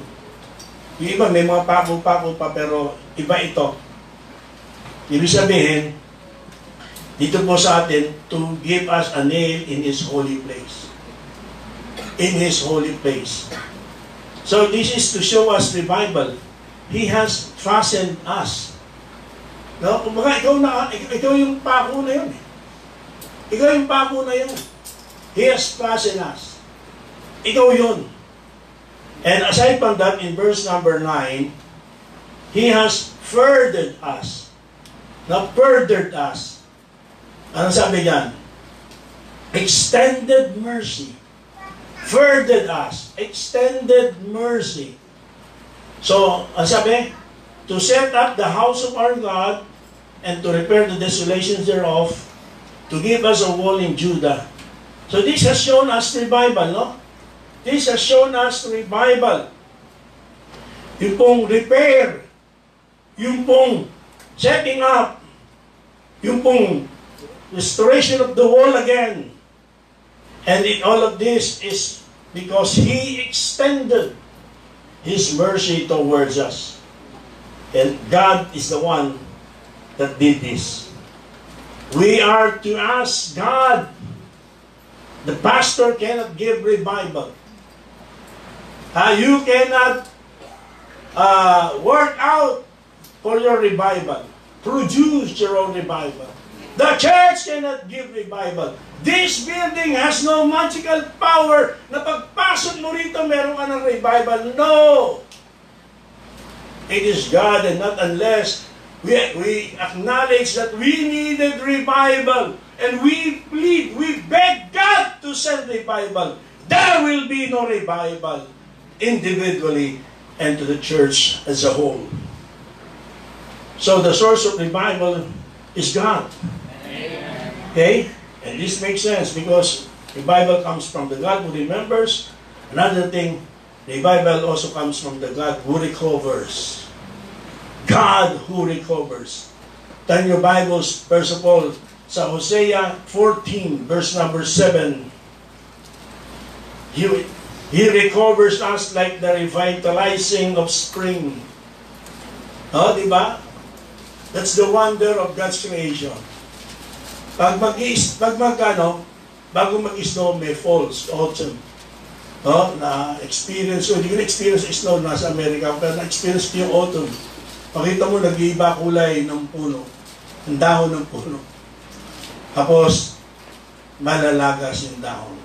Yung iba may mga paku-paku pa, pero iba ito. Ibig sabihin, dito po sa atin, to give us a nail in His holy place. In His holy place. So this is to show us revival. He has fastened us. No? Kumbaga, ikaw yung pako na yun. Ikaw yung pako na yun. He has fastened us. Ikaw yun. And aside from that, in verse number 9, He has furthered us. Now, furthered us. Ano sabi diyan? Extended mercy. furthered us, extended mercy. So, ang sabi, to set up the house of our God and to repair the desolations thereof, to give us a wall in Judah. So this has shown us revival, no? This has shown us revival. Yung pong repair, yung pong setting up, yung pong restoration of the wall again. And all of this is because He extended His mercy towards us. And God is the one that did this. We are to ask God. The pastor cannot give revival. You cannot work out for your revival. Produce your own revival. The church cannot give revival. This building has no magical power na pagpasok mo rito meron ka ng revival. No! It is God, and not unless we acknowledge that we needed revival, and we plead, we beg God to send revival. There will be no revival individually and to the church as a whole. So the source of revival is God. Okay? And this makes sense because revival comes from the God who remembers. Another thing, revival also comes from the God who recovers. God who recovers. Turn your Bibles, first of all, sa Hosea 14, verse number 7. He recovers us like the revitalizing of spring. Oh, di ba? That's the wonder of God's creation. Bago mag-snow, may falls, autumn. Oh, na-experience, hindi ko na-experience snow nasa Amerika, pero na-experience ko yung autumn. Pakita mo, nag-iiba kulay ng puno, ang dahon ng puno. Tapos, malalagas yung dahon.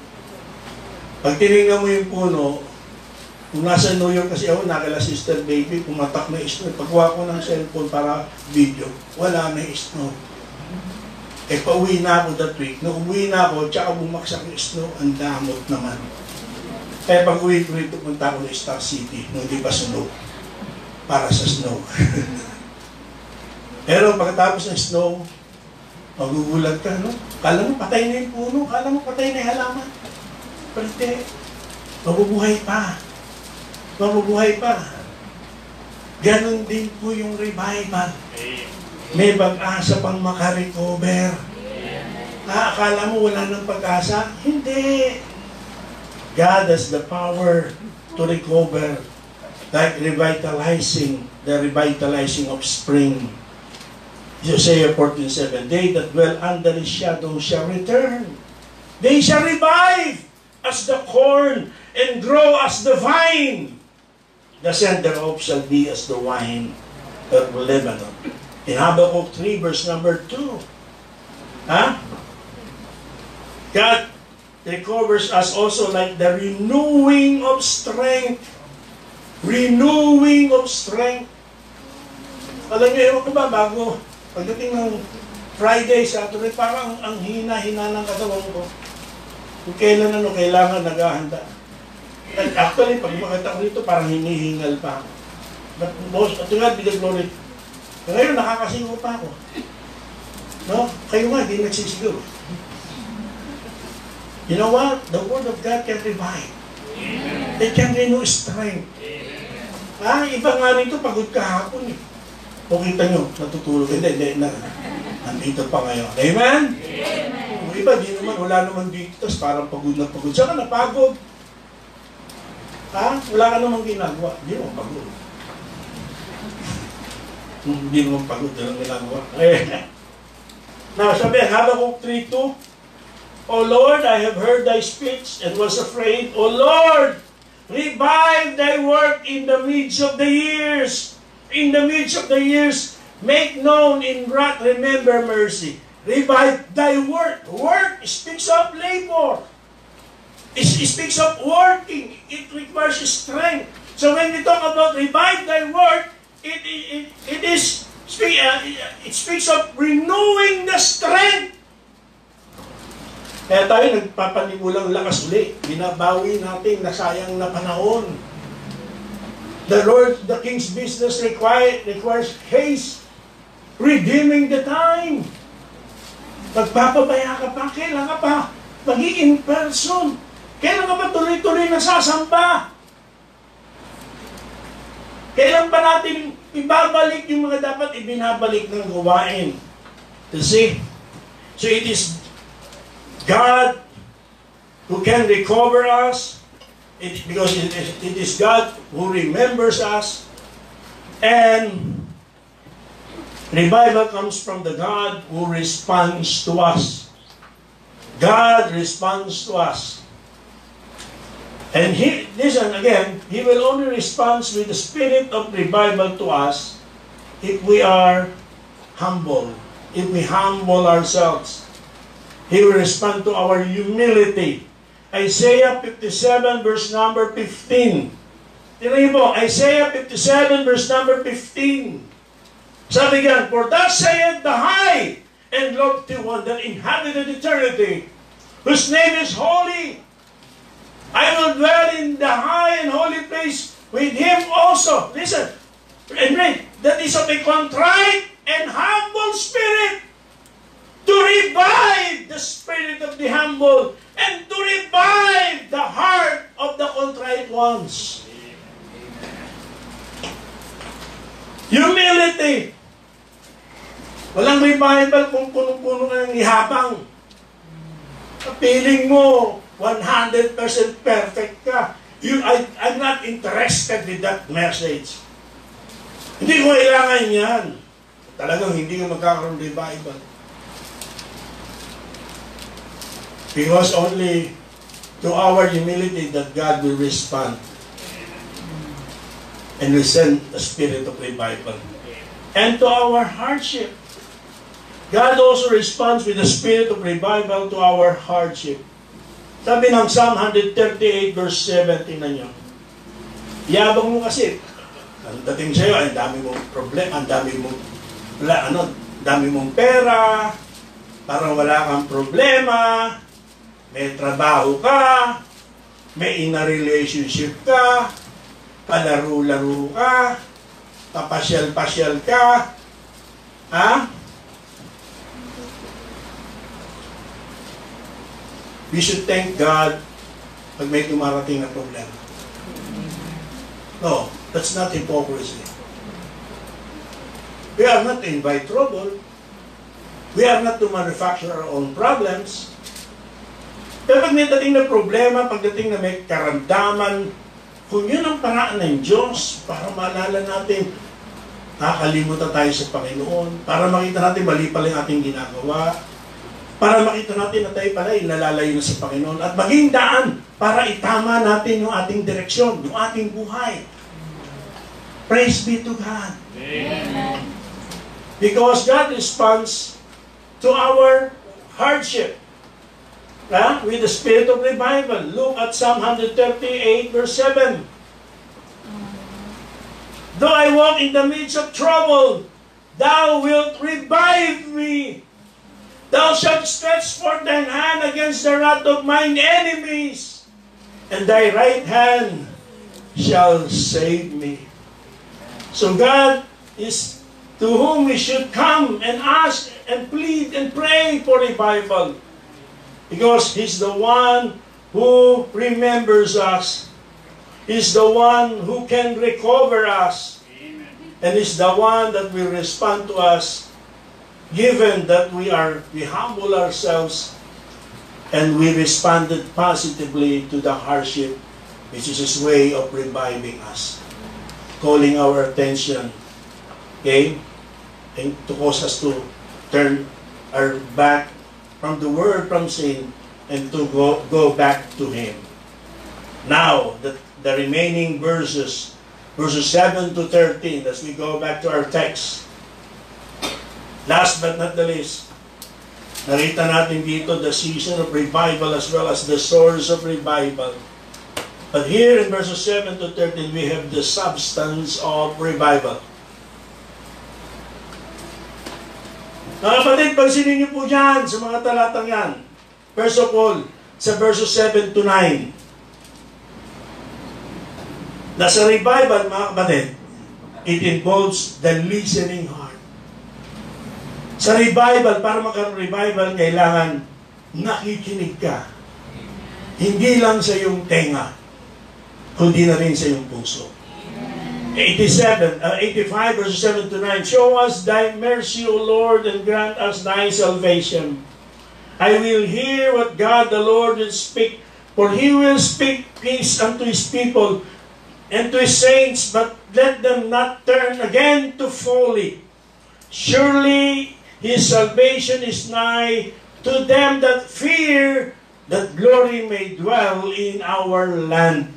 Pag tinignan mo yung puno, kung nasa New York kasi ako, nakala sister baby, pumatak na snow. Pagkuha ko ng cellphone para video, wala na snow. Eh, pauwi na ako that week. Nung umuwi na ako, tsaka bumaksak yung snow, ang damot naman. Kaya pag uwi ko rito, punta ako na Star City, nung di pa snow. Para sa snow. Pero pagkatapos ng snow, magugulat ka, no? Kala mo patay na yung puno, kala mo patay na yung halaman. Pwede, mabubuhay pa. Mabubuhay pa. Ganon din po yung revival. May pag-asa pang makarecover. Akala mo wala ng pag-asa? Hindi. God has the power to recover, like the revitalizing of spring. Hosea 14:7, they that dwell under His shadow shall return. They shall revive as the corn and grow as the vine. The scent thereof shall be as the wine of Lebanon. In Habakkuk 3, verse number 2. God recovers us also like the renewing of strength. Renewing of strength. Alam niyo, ewan ko ba, bago pagdating ng Friday, Saturday, parang ang hina-hina ng katawan ko. Kung kailan kailangan naghahanda. Actually, pag makita ko dito, parang hinihingal pa ako. But most, at nga, be the glory. Ngayon, nakakasigaw pa ako. No? Kayo nga, hindi nagsisigaw. You know what? The Word of God can revive. It can renew strength. Iba nga rito, pagod kahapon eh. O kita nyo, natutulog. Hindi, nandito pa ngayon. Amen? Amen. Iba, di naman, wala naman dito, tapos parang pagod na pagod. Saka napagod. Wala ka namang ginagawa. Hindi mo pagod. Hindi naman pagod, walang ginagawa. Now, sabi, Habakkuk 3:2, O Lord, I have heard Thy speech and was afraid. O Lord, revive Thy work in the midst of the years. In the midst of the years, make known in wrath, remember mercy. Revive Thy work. Work speaks of labor. It speaks of working. It requires strength. So when we talk about revive Thy work, it speaks of renewing the strength. Kaya tayo nagpapanimulang lakas uli. Binabawi natin na sayang na panahon. The King's business requires haste, redeeming the time. Magpapabaya ka pa, kailan ka pa maging in person? Kailan ka pa tuloy-tuloy nasasamba? Kailan pa natin ibabalik yung mga dapat ibinabalik ng gawain? You see? So it is God who can recover us, because it is God who remembers us, and revival comes from the God who responds to us. God responds to us. And listen again, He will only respond with the spirit of revival to us if we are humble, if we humble ourselves. He will respond to our humility. Isaiah 57 verse number 15. Tingnan po, Isaiah 57 verse number 15. Sabi yan, for thus saith the high and lofty one that inhabited eternity, whose name is holy. I will dwell in the high and holy place with him also. Listen, and read, that is of a contrite and humble spirit, to revive the spirit of the humble, and to revive the heart of the contrite ones. Humility. Walang revival kung punong-puno ka ng ihabang. Feeling mo, 100% perfect ka. I'm not interested with that message. Hindi ko kailangan yan. Talagang hindi ka magkakaroon ng revival. Because only to our humility that God will respond. And will send the spirit of revival. And to our hardship. God also responds with the spirit of revival to our hardship. Sabi ng Psalm 138 verse 7, tingnan nyo. Yabang mo kasi. Ang dating sa'yo, ang dami mong problema, ang dami mong pera, parang wala kang problema, may trabaho ka, may ina-relationship ka, palaro-laro ka, papasyal-pasyal ka, ha? We should thank God pag may dumarating na problema. No, that's not hypocrisy. We are not to invite trouble. We are not to manufacture our own problems. Pero pag may dating na problema, pagdating na may karamdaman, kung yun ang paraan ng Diyos, para maalala natin, nakakalimutan tayo sa Panginoon, para makita natin mali pala yung ating ginagawa, para makita natin na tayo pala inalalayo na sa Panginoon, at maging daan para itama natin yung ating direksyon, yung ating buhay. Praise be to God. Amen. Because God responds to our hardship with the spirit of revival. Look at Psalm 138 verse 7. Though I walk in the midst of trouble, thou wilt revive me. Thou shalt stretch forth thine hand against the wrath of mine enemies, and thy right hand shall save me. So God is to whom we should come and ask and plead and pray for revival. Because He's the one who remembers us. He's the one who can recover us. And He's the one that will respond to us, given that we humble ourselves and we responded positively to the hardship, which is His way of reviving us, calling our attention, okay, and to cause us to turn our back from the word, from sin, and to go back to Him. Now, the remaining verses 7 to 13, as we go back to our text. Last but not the least, nakita natin dito the season of revival as well as the source of revival. But here in verses 7 to 13, we have the substance of revival. Mga kapatid, pansinin niyo po dyan sa mga talatang yan. First of all, sa verses 7 to 9. Nasa revival, mga kapatid, it involves the listening heart. Sa revival, para magkaroon revival, kailangan nakikinig ka. Hindi lang sa iyong tenga, kundi na rin sa iyong puso. 85 verses 7 to 9. Show us thy mercy, O Lord, and grant us thy salvation. I will hear what God the Lord will speak, for he will speak peace unto his people and to his saints, but let them not turn again to folly. Surely his salvation is nigh to them that fear, that glory may dwell in our land.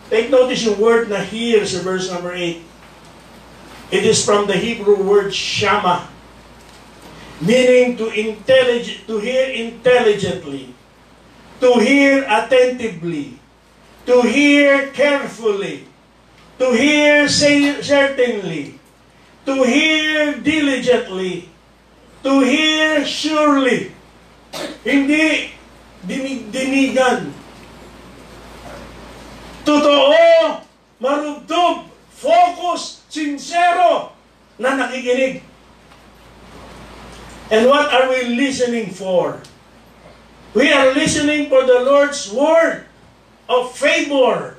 Take notice yung word na hear sa verse number 8. It is from the Hebrew word shama, meaning to hear intelligently, to hear attentively, to hear carefully, to hear certainly, to hear diligently, to hear surely. Hindi dinigan. Totoo, marugtog, focus, sincero na nakikinig. And what are we listening for? We are listening for the Lord's word of favor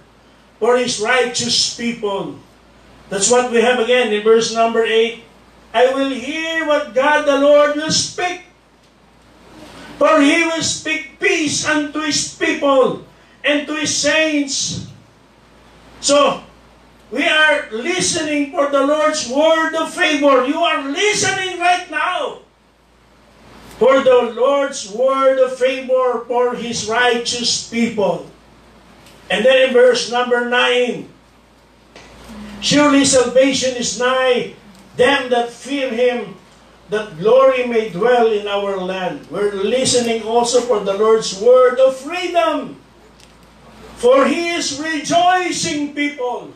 for His righteous people. That's what we have again in verse number 8. I will hear what God the Lord will speak, for He will speak peace unto His people and to His saints. So, we are listening for the Lord's word of favor. You are listening right now for the Lord's word of favor for His righteous people. And then in verse number 9, surely salvation is nigh them that fear Him, that glory may dwell in our land. We're listening also for the Lord's word of freedom, for He is rejoicing people.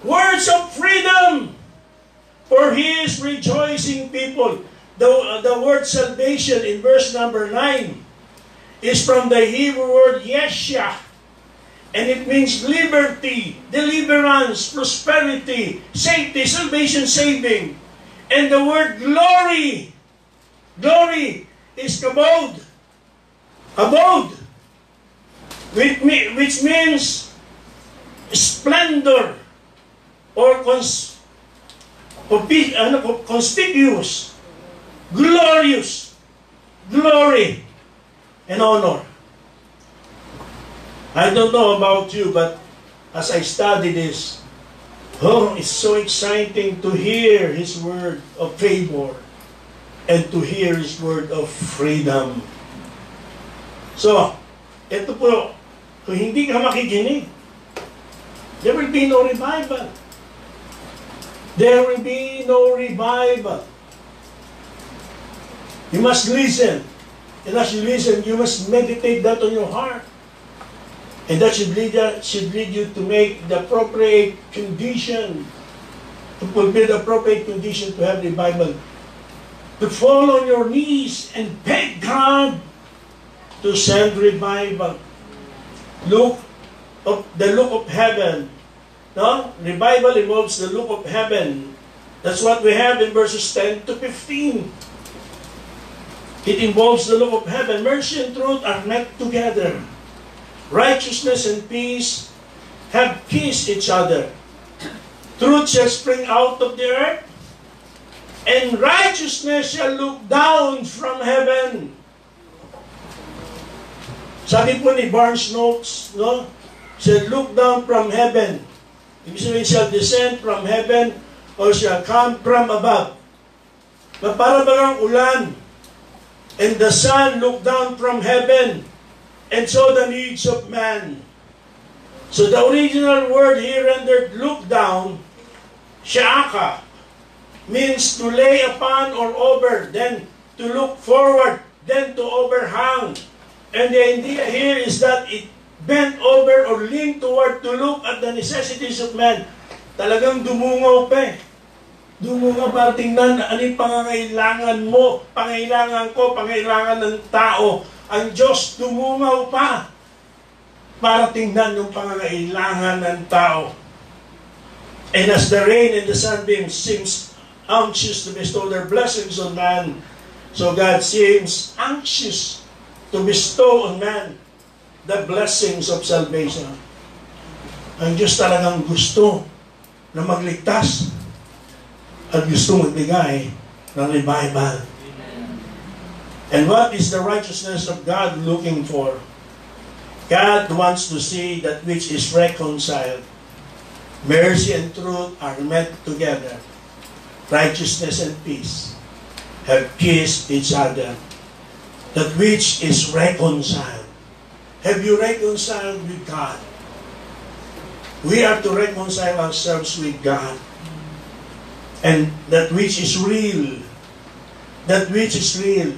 Words of freedom, for He is rejoicing people. The word salvation in verse number 9 is from the Hebrew word yeshua, and it means liberty, deliverance, prosperity, safety, salvation, saving. And the word glory, glory is kabod, abode, which means splendor or conspicuous, glorious, glory, and honor. I don't know about you, but as I study this, it's so exciting to hear His word of favor and to hear His word of freedom. So, ito po, kung hindi ka makikinig, there will be no revival. There will be no revival. You must listen. And as you listen, you must meditate that on your heart. And that should lead you to make the appropriate condition, to fulfill the appropriate condition to have revival. To fall on your knees and beg God to send revival. The look of heaven. No? Revival involves the look of heaven. That's what we have in verses 10 to 15. It involves the look of heaven. Mercy and truth are met together. Righteousness and peace have kissed each other. Truth shall spring out of the earth, and righteousness shall look down from heaven. Sabi po ni Barnes Notes, no? Shall look down from heaven. Ibig sabihin, shall descend from heaven or shall come from above. Para bagang ulan, and the sun look down from heaven and saw the needs of man. So the original word here rendered look down, sha'aka, means to lay upon or over, then to look forward, then to overhang. And the idea here is that it bent over or leaned toward to look at the necessities of man. Talagang dumungaw pa eh. Dumungaw para tingnan ano yung pangangailangan mo, pangailangan ko, pangailangan ng tao. ang Diyos dumungaw pa para tingnan yung pangangailangan ng tao. And as the rain and the sunbeam seems anxious to bestow their blessings on man, so God seems anxious to bestow on man the blessings of salvation. Ang Diyos talagang gusto na magligtas at gusto magbigay ng revival. And what is the righteousness of God looking for? God wants to see that which is reconciled. Mercy and truth are met together. Righteousness and peace have kissed each other. That which is reconciled. Have you reconciled with God? We are to reconcile ourselves with God. And that which is real. That which is real.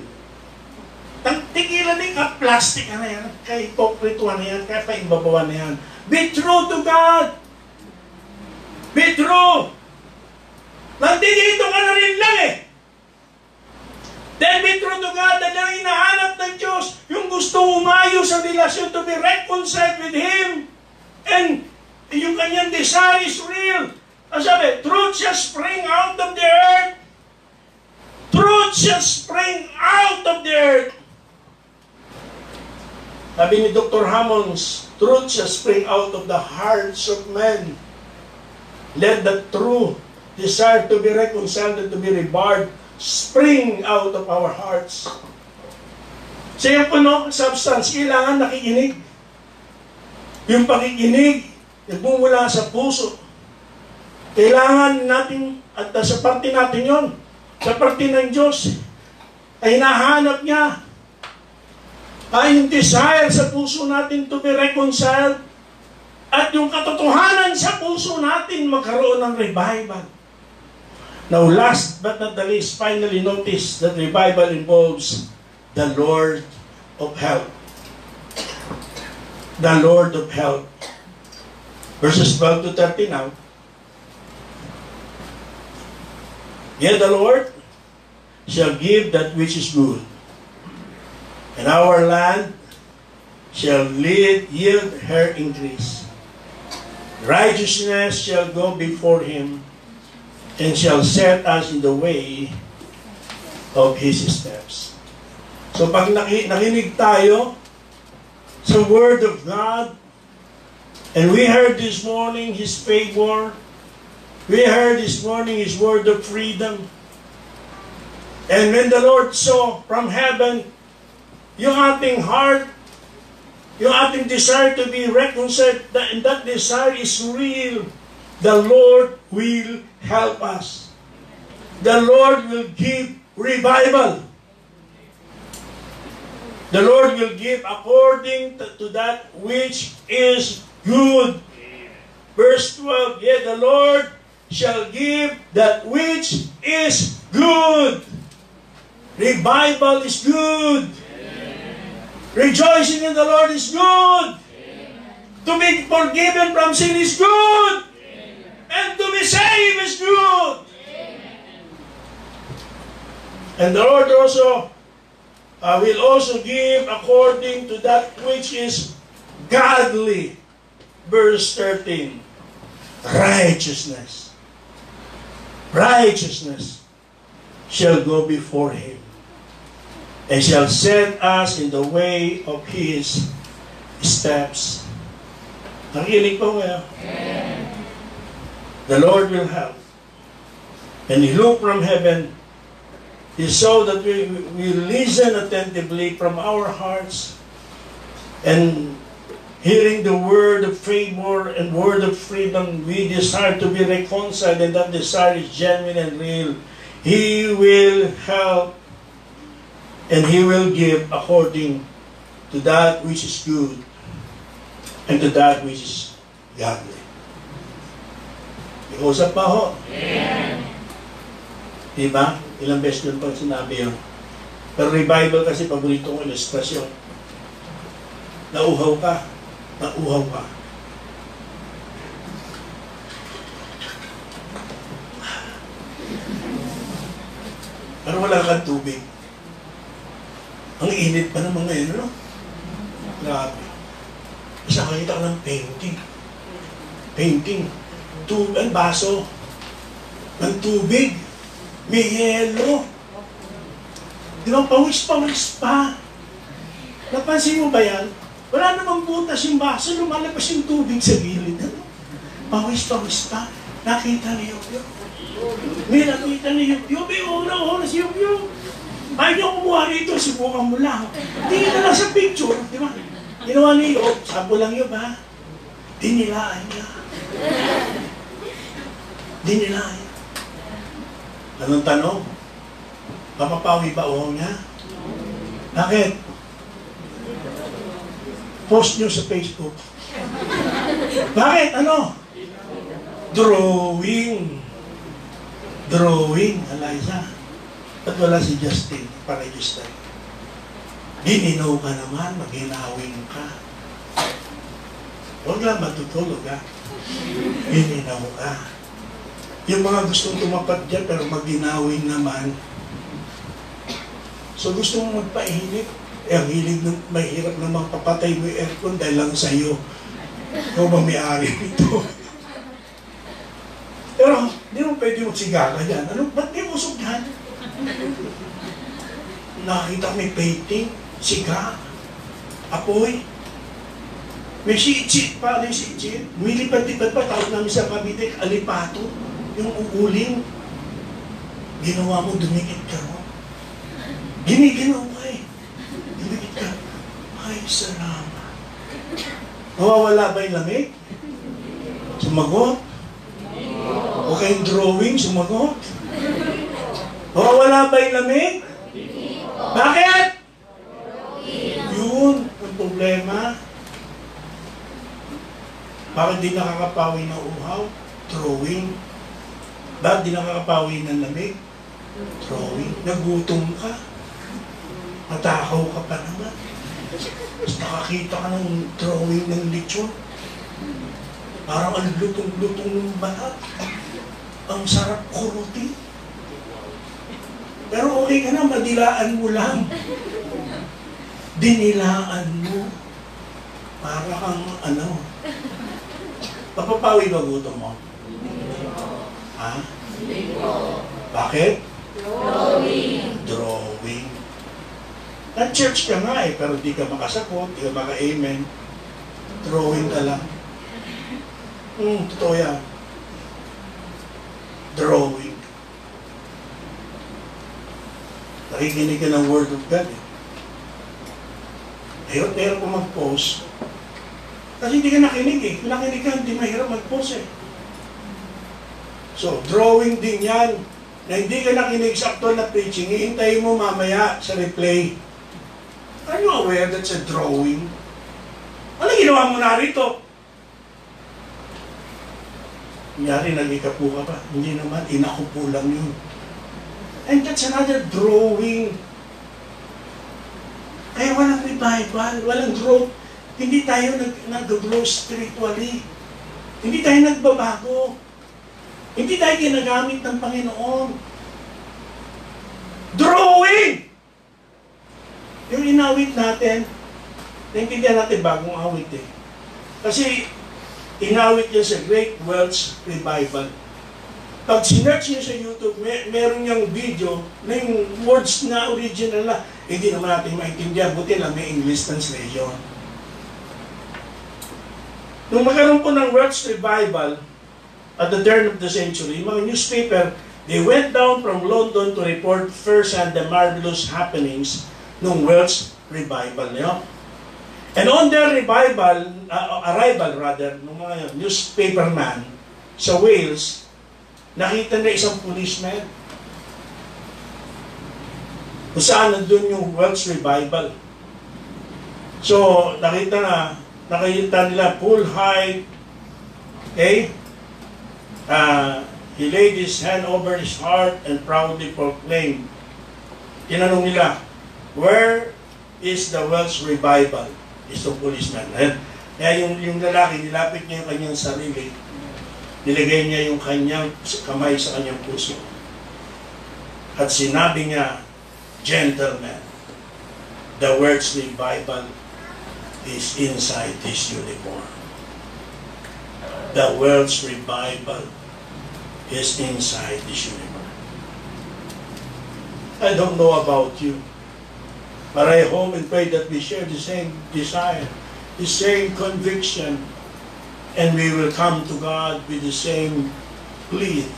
Tigilan din ka plastic na yan. Kaya hipokrito na yan. Kaya paimbabawan na yan. Be true to God. Be true. Nandito ka na rin lang eh. Then be true to God na lang hinahanap ng Diyos. Yung gusto umayos sa relasyon to be reconciled with Him. And yung kanyang desire is real. Ang sabi, truth shall spring out of the earth. Truth shall spring out of the earth. Sabi ni Dr. Hammonds, truth shall spring out of the hearts of men. Let the true desire to be reconciled and to be rebarred spring out of our hearts. So yung puno, substance, kailangan nakikinig. Yung pakikinig, nagmumula sa puso. Kailangan natin, at sa parte natin yon, sa parte ng Diyos, ay hinahanap niya. Ay yung desire sa puso natin to be reconciled, at yung katotohanan sa puso natin magkaroon ng revival. Now, last but not the least, finally notice that revival involves the Lord of help. The Lord of help. Verses 12 to 13 now. Yet the Lord shall give that which is good, and our land shall yield her increase. Righteousness shall go before Him, and shall set us in the way of His steps. So pag nakinig tayo sa Word of God, and we heard this morning His favor, we heard this morning His word of freedom, and when the Lord saw from heaven yung ating heart, yung ating desire to be reconciled, and that desire is real, the Lord will help us. The Lord will give revival. The Lord will give according to that which is good. Verse 12, yet the Lord shall give that which is good. Revival is good. Rejoicing in the Lord is good. To be forgiven from sin is good. And to be saved is good. And the Lord also will also give according to that which is godly. Verse 13. Righteousness. Righteousness shall go before Him, and shall set us in the way of His steps. Nakikinig po ngayon? The Lord will help. And He looked from heaven. He saw that we listen attentively from our hearts, and hearing the word of favor and word of freedom, we desire to be reconciled, and that desire is genuine and real. He will help, and He will give according to that which is good and to that which is godly. Ikusap pa ho. Amen. Diba? Ilang beses yun pang sinabi yun. Pero revival kasi paborito kong ilustrasyon. Nauhaw ka. Nauhaw ka. Pero wala kang tubig. Ang init pa naman ngayon, ano? Grabe. Kasi nakakita ko ng painting. Painting. Baso. Ng tubig. May yelo. Di ba, pawis-pawis pa. Napansin mo ba yan? Wala namang butas yung baso, lumalabas yung tubig sa gilid. Ano? Pawis-pawis pa. Nakita ni Yubyo. May nakita ni Yubyo. May unang-una si Yubyo. Ay, niyo kumuha rito, subukan mo lang. Tingin na lang sa picture, di ba? Ginawa ni Yob, sabo lang Yob, ha? Dinilaan niya. Dinilaan niya. Anong tanong? Papapawi ba uhaw niya? Bakit? Post niyo sa Facebook. Bakit? Ano? Drawing. Drawing, Eliza. At wala si Justin, pa-register. Gininaw ka naman, maghinawin ka. Huwag lang matutulog, ha? Gininaw ka. Yung mga gustong tumapat dyan, pero maghinawin naman. So gusto mong magpainit, ang hilig ng mahirap namang papatay mo yung aircon dahil lang sa'yo. Ikaw ba may-ari nito? Pero, di mo pwede magsigara yan. Ano? Ba't may usok yan? Nakita may painting, siga, apoy. May sit-sit pa, may sit-sit. Milipad-lipad pa, tawag namin sa Cavite, alipato. Yung uuling. Ginawa mo, dumikit ka mo. Giniginaw ka eh. Dumikit ka. Ay, salamat. Mawawala ba yung lamig? Sumagot? O kayong drawing, sumagot? Mawawala ba yung lamig? Bakit? Yun, ang problema. Bakit di nakakapawi ng uhaw? Drawing. Bakit di nakakapawi ng lamig? Drawing. Nagutom ka. Matakaw ka pa naman. Tapos nakakita ka ng drawing ng lechon. Parang ang lutong-lutong ng balat. Ang sarap kuruti. Pero okay ka na, madilaan mo lang. Dinilaan mo. Para kang ano. Papapawi ba gutom mo? Ha? Bakit? Drawing. Nag-church ka nga eh, pero di ka makasakot, di ka maka-amen. Drawing ka lang. Totoo yan. Drawing. Nakikinig ka ng Word of God eh. Hirap-hirap ko mag-post. Kasi hindi ka nakinig eh. Kung nakinig ka, hindi mahirap mag-post eh. So, drawing din yan. Na hindi ka nakinig sa actual na preaching, iintayin mo mamaya sa replay. Are you aware that's a drawing? Ano ginawa mo na rito? Kunyari, nag-ikapu ka pa. Hindi naman, inakupo lang yun. And that's another drawing. Kaya walang revival, walang growth. Hindi tayo nag-grow spiritually. Hindi tayo nagbabago. Hindi tayo ginagamit ng Panginoon. Drawing! Yung inawit natin, naintindihan natin bagong awit eh. Kasi inawit niya sa Great Welsh Revival. Pag sinerch niyo sa YouTube, meron niyang video na yung words na original na, hindi naman natin maintindihan, buti lang may English translation. Nung magkaroon po ng Welsh Revival, at the turn of the century, mga newspaper, they went down from London to report firsthand the marvelous happenings ng Welsh Revival niyo. And on their arrival ng mga newspaperman sa Wales, nakita na isang policeman kung saan nandun yung Welsh Revival. So, nakita nila full height, okay? He laid his hand over his heart and proudly proclaimed. Tinanong nila, where is the Welsh Revival? Is the policeman. Kaya yung lalaki, nilapit niya yung kanyang sarili. Nilagay niya yung kanyang kamay sa kanyang puso. At sinabi niya, gentlemen, The words revival is inside this uniform. The words revival is inside this uniform. I don't know about you, but I hope and pray that we share the same desire, the same conviction, and we will come to God with the same plea.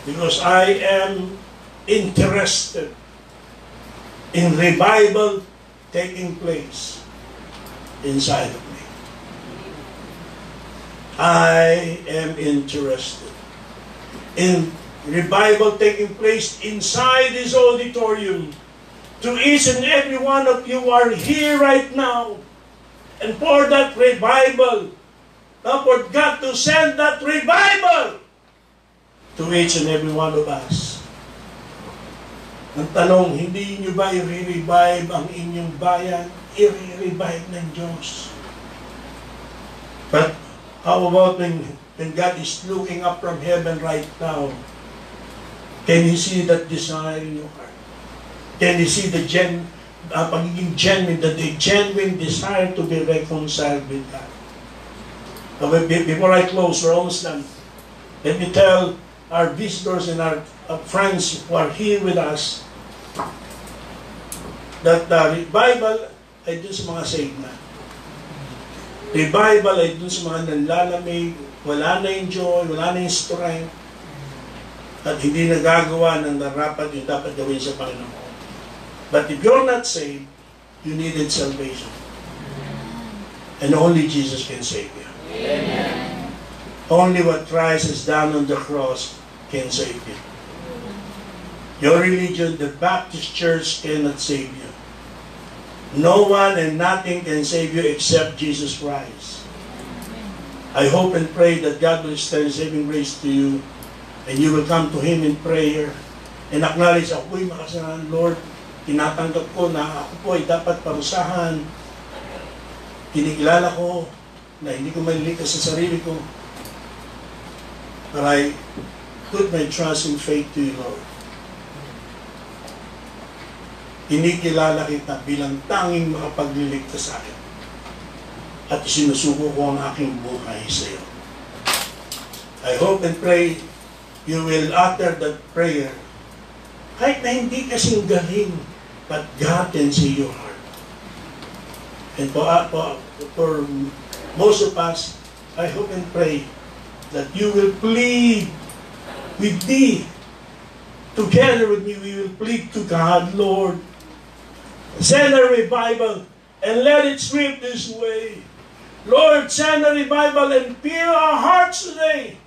Because I am interested in revival taking place inside of me. I am interested in revival taking place inside this auditorium. To each and every one of you who are here right now, and for that revival, for God to send that revival to each and every one of us. Ang tanong, hindi nyo ba i-revive ang inyong bayan? I-revive ng Diyos. But how about when God is looking up from heaven right now? Can you see that desire in your heart? Can you see the pagiging genuine, the genuine desire to be reconciled with God? Before I close, we're almost done. Let me tell our visitors and our friends who are here with us that the revival ay dun sa mga saved na. Revival ay dun sa mga nanlalamig, wala na yung joy, wala na yung strength, at hindi nagagawa ng narapat yung dapat gawin sa Panginoon. But if you're not saved, you needed salvation. And only Jesus can save you. Amen. Only what Christ has done on the cross can save you. Your religion, the Baptist Church, cannot save you. No one and nothing can save you except Jesus Christ. I hope and pray that God will extend saving grace to you, and you will come to Him in prayer and acknowledge, ako'y makasalanan, Lord. Tinatanggap ko na ako po ay dapat parusahan. Kinikilala ko na hindi ko maliligtas sa sarili ko. But I put my trust and faith to you, Lord. Kinikilala kita bilang tanging makapagliligtas sa akin. At sinusuko ko ang aking buhay sa iyo. I hope and pray you will utter that prayer. Kahit na hindi kasing galing, but God can see your heart. And for most of us, I hope and pray that you will plead with me. Together with me, we will plead to God, Lord, send a revival and let it sweep this way. Lord, send a revival and fill our hearts today.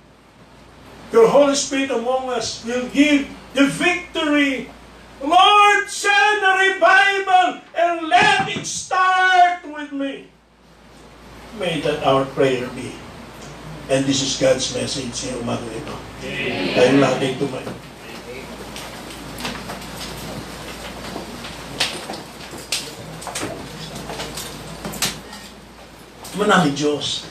Your Holy Spirit among us will give the victory. Lord, send a revival and let it start with me. May that our prayer be. And this is God's message sa umaga ito. Tayo natin tumayo. Manami Diyos.